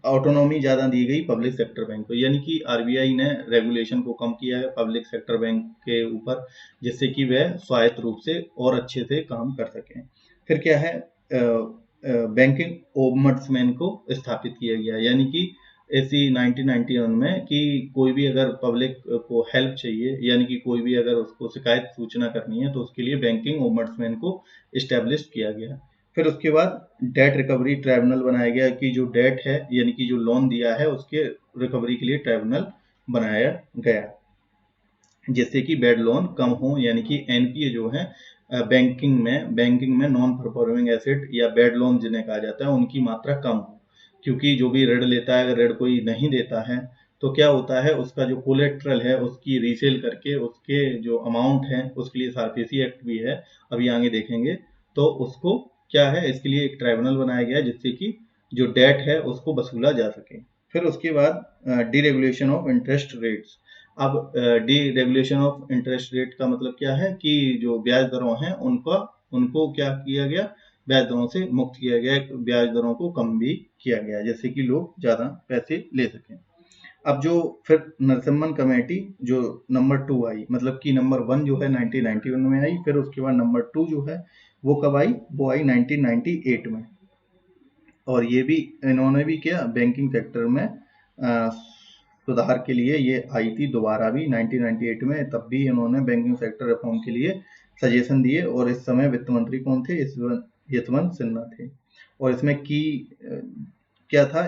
ऑटोनॉमी ज्यादा दी गई पब्लिक सेक्टर बैंक को, यानी कि आरबीआई ने रेगुलेशन को कम किया है पब्लिक सेक्टर बैंक के ऊपर, जिससे कि वह स्वायत्त रूप से और अच्छे से काम कर सकें। फिर क्या है, बैंकिंग ओम्बड्समैन को स्थापित किया गया, यानी कि ऐसी 1991 में कि कोई भी अगर पब्लिक को हेल्प चाहिए, यानी कि कोई भी अगर उसको शिकायत सूचना करनी है, तो उसके लिए बैंकिंग ओम्बड्समैन को इस्टेब्लिश किया गया। फिर उसके बाद डेट रिकवरी ट्राइब्यूनल बनाया गया, कि जो डेट है यानी कि जो लोन दिया है उसके रिकवरी के लिए ट्राइब्यूनल बनाया गया, जिससे कि बैड लोन कम हो, यानी कि एनपीए जो है बैंकिंग में नॉन परफॉर्मिंग एसेट या बैड लोन जिन्हें कहा जाता है, उनकी मात्रा कम हो। क्योंकि जो भी ऋण लेता है, अगर ऋण कोई नहीं देता है, तो क्या होता है, उसका जो कोलेट्रल है उसकी रीसेल करके उसके जो अमाउंट है, उसके लिए सारफेसी एक्ट भी है, अभी आगे देखेंगे, तो उसको क्या है, इसके लिए एक ट्राइब्यूनल बनाया गया, जिससे कि जो डेट है उसको वसूला जा सके। फिर उसके बाद डीरेगुलेशन ऑफ इंटरेस्ट रेट्स। अब डीरेगुलेशन ऑफ इंटरेस्ट रेट का मतलब क्या है, कि जो ब्याज दरों हैं उनको क्या किया गया, ब्याज दरों से मुक्त किया गया, ब्याज दरों को कम भी किया गया, जिससे कि लोग ज्यादा पैसे ले सकें। अब जो फिर नरसिम्हन कमेटी जो नंबर 2 आई, मतलब कि नंबर 1 जो है 1991 में आई, फिर उसके बाद नंबर 2 जो है वो कब आई, वो आई 1998 में। और ये भी इन्होंने भी किया बैंकिंग सेक्टर में सुधार के लिए, ये आई थी दोबारा भी 1998 में, तब भी इन्होंने बैंकिंग सेक्टर रिफॉर्म के लिए सजेशन दिए। और इस समय वित्त मंत्री कौन थे, यशवंत सिन्हा थे। और इसमें क्या था,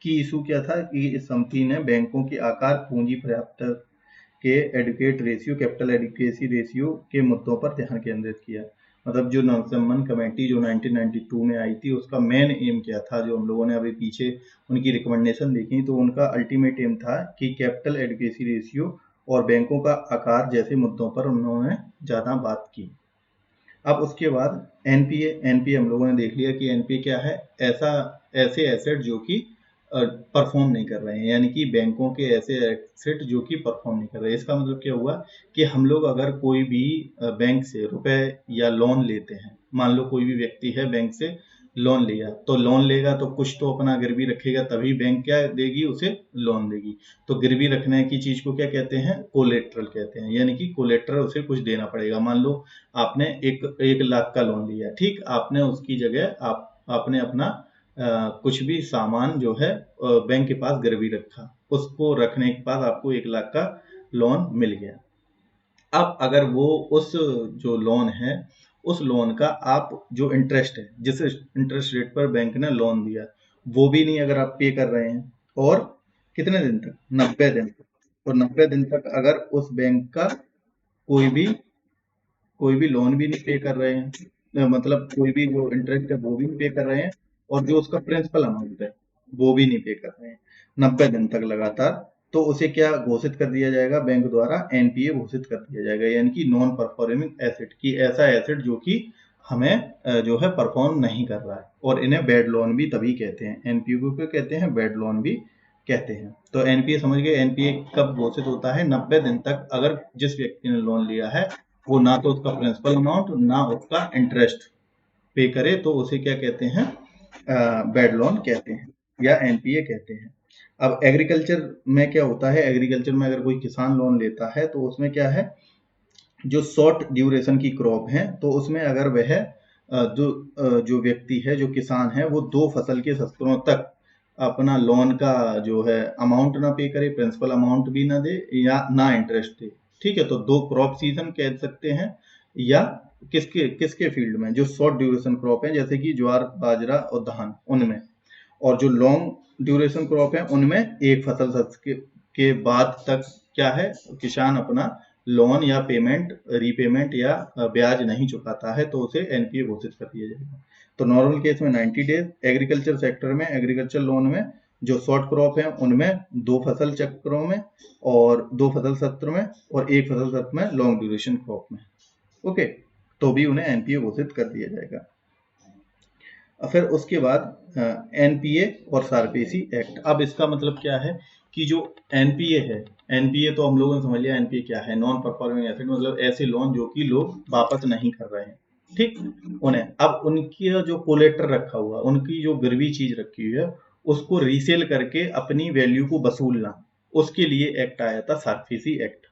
की इशू क्या था, कि इस समिति ने बैंकों के आकार, पूंजी पर्याप्त के adequate ratio, capital adequacy ratio के मुद्दों पर ध्यान केंद्रित किया। मतलब जो नरसिम्हन कमेटी जो 1992 में आई थी, उसका मेन एम क्या था, जो हम लोगों ने अभी पीछे उनकी रिकमेंडेशन देखी, तो उनका अल्टीमेट एम था कि कैपिटल एडिक्वेसी रेशियो और बैंकों का आकार जैसे मुद्दों पर उन्होंने ज्यादा बात की। अब उसके बाद एनपीए हम लोगों ने देख लिया कि एनपीए क्या है, ऐसे एसेट जो कि परफॉर्म नहीं कर रहे हैं, यानी कि बैंकों के ऐसे एसेट जो कि परफॉर्म नहीं कर रहे हैं। इसका मतलब क्या हुआ, कि हम लोग अगर कोई भी बैंक से रुपए या लोन लेते हैं, मान लो कोई भी व्यक्ति है बैंक से लोन लिया, तो लोन लेगा तो कुछ तो अपना गिरवी रखेगा, तभी बैंक क्या देगी, उसे लोन देगी। तो गिरवी रखने की चीज को क्या कहते हैं, कोलेट्रल कहते हैं, यानी कि कोलेट्रल उसे कुछ देना पड़ेगा। मान लो आपने 1 लाख का लोन लिया, ठीक, आपने उसकी जगह आपने अपना कुछ भी सामान जो है बैंक के पास गिरवी रखा, उसको रखने के बाद आपको 1 लाख का लोन मिल गया। अब अगर वो उस जो लोन है, उस लोन का आप जो इंटरेस्ट है, जिस इंटरेस्ट रेट पर बैंक ने लोन दिया, वो भी नहीं अगर आप पे कर रहे हैं, और कितने दिन तक, 90 दिन तक, और 90 दिन तक अगर उस बैंक का कोई भी लोन भी नहीं पे कर रहे हैं, मतलब कोई भी जो इंटरेस्ट है वो भी नहीं पे कर रहे हैं, और जो उसका प्रिंसिपल अमाउंट है वो भी नहीं पे कर रहे हैं 90 दिन तक लगातार, तो उसे क्या घोषित कर दिया जाएगा, बैंक द्वारा एनपीए घोषित कर दिया जाएगा, यानी कि नॉन परफॉर्मिंग एसेट की, ऐसा एसेट जो कि हमें जो है परफॉर्म नहीं कर रहा है, और इन्हें बैड लोन भी तभी कहते हैं, एनपीए को क्या कहते हैं, बैड लोन भी कहते हैं। तो एनपीए समझ गए, एनपीए कब घोषित होता है, 90 दिन तक अगर जिस व्यक्ति ने लोन लिया है वो ना तो उसका प्रिंसिपल अमाउंट ना उसका इंटरेस्ट पे करे, तो उसे क्या कहते हैं, बैड लोन कहते हैं या एनपीए कहते हैं। अब एग्रीकल्चर में क्या होता है, एग्रीकल्चर में अगर कोई किसान लोन लेता है तो उसमें क्या है, जो शॉर्ट ड्यूरेशन की क्रॉप है, तो उसमें अगर वह जो व्यक्ति है, जो किसान है, वो 2 फसल के सत्रों तक अपना लोन का जो है अमाउंट ना पे करे, प्रिंसिपल अमाउंट भी ना दे या ना इंटरेस्ट दे, ठीक है, तो 2 क्रॉप सीजन कह सकते हैं, या किसके किसके फील्ड में, जो शॉर्ट ड्यूरेशन क्रॉप है जैसे कि ज्वार बाजरा और धान, उनमें, और जो लॉन्ग ड्यूरेशन क्रॉप है उनमें एक फसल के बाद तक क्या है, किसान अपना लोन या पेमेंट, रीपेमेंट या ब्याज नहीं चुकाता है, तो उसे एनपीए घोषित कर दिया जाएगा। तो नॉर्मल केस में 90 डेज, एग्रीकल्चर सेक्टर में, एग्रीकल्चर लोन में जो शॉर्ट क्रॉप है उनमें 2 फसल चक्रों में, और 2 फसल सत्र में, और 1 फसल सत्र में लॉन्ग ड्यूरेशन क्रॉप में, ओके, तो भी उन्हें एनपीए घोषित कर दिया जाएगा। फिर उसके बाद एनपीए और सारपेसी एक्ट। अब इसका मतलब क्या है कि जो एनपीए है, एनपीए तो हम लोगों ने समझ लिया, एनपीए क्या है, नॉन परफॉर्मिंग एसेट, मतलब ऐसे लोन जो कि लोग वापस नहीं कर रहे हैं, ठीक, उन्हें अब उनकी जो कोलेटर रखा हुआ, उनकी जो गिरवी चीज रखी हुई है, उसको रीसेल करके अपनी वैल्यू को वसूलना, उसके लिए एक्ट आया था सारफेसी एक्ट।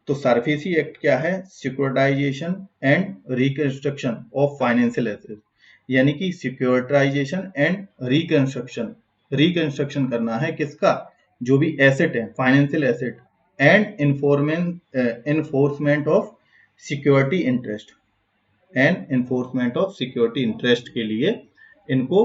तो सारफेसी एक्ट क्या है, securitisation and reconstruction of financial asset, यानी कि सिक्योरिटाइजेशन एंड रिकंस्ट्रक्शन करना है किसका, जो भी एसेट है, financial asset, and enforcement of security interest, के लिए इनको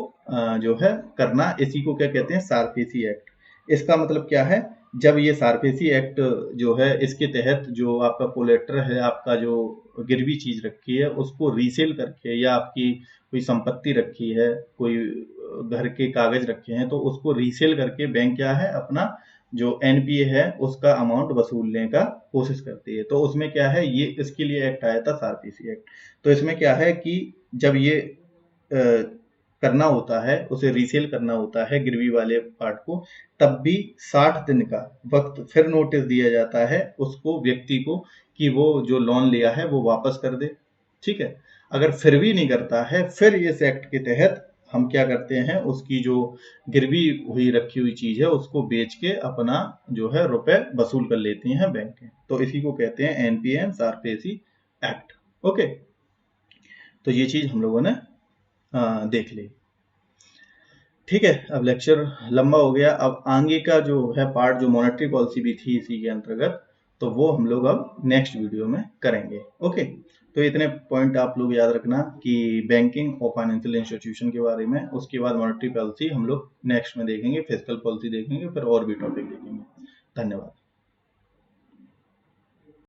जो है करना, इसी को क्या कहते हैं, सारफेसी एक्ट। इसका मतलब क्या है, जब ये सारफेसी एक्ट जो है, इसके तहत जो आपका कोलेटर है, आपका जो गिरवी चीज रखी है, उसको रीसेल करके, या आपकी कोई संपत्ति रखी है, कोई घर के कागज रखे हैं, तो उसको रीसेल करके बैंक क्या है, अपना जो एनपीए है उसका अमाउंट वसूलने का कोशिश करती है। तो उसमें क्या है, ये इसके लिए एक्ट आया था सारफेसी एक्ट। तो इसमें क्या है कि जब ये करना होता है, उसे रीसेल करना होता है गिरवी वाले पार्ट को, तब भी 60 दिन का वक्त फिर नोटिस दिया जाता है उसको, व्यक्ति को, कि वो जो लोन लिया है वो वापस कर दे, ठीक है। अगर फिर भी नहीं करता है, फिर इस एक्ट के तहत हम क्या करते हैं, उसकी जो गिरवी हुई रखी हुई चीज है उसको बेच के अपना जो है रुपए वसूल कर लेती हैं बैंक के। तो इसी को कहते हैं एनपीए सारफेसी एक्ट, ओके। तो ये चीज हम लोगों ने देख ली, ठीक है। अब लेक्चर लंबा हो गया, अब आगे का जो है पार्ट, जो मॉनेटरी पॉलिसी भी थी इसी के अंतर्गत, तो वो हम लोग अब नेक्स्ट वीडियो में करेंगे, ओके। तो इतने पॉइंट आप लोग याद रखना कि बैंकिंग और फाइनेंशियल इंस्टीट्यूशन के बारे में, उसके बाद मॉनेटरी पॉलिसी हम लोग नेक्स्ट में देखेंगे, फिजिकल पॉलिसी देखेंगे, फिर और भी टॉपिक देखेंगे। धन्यवाद।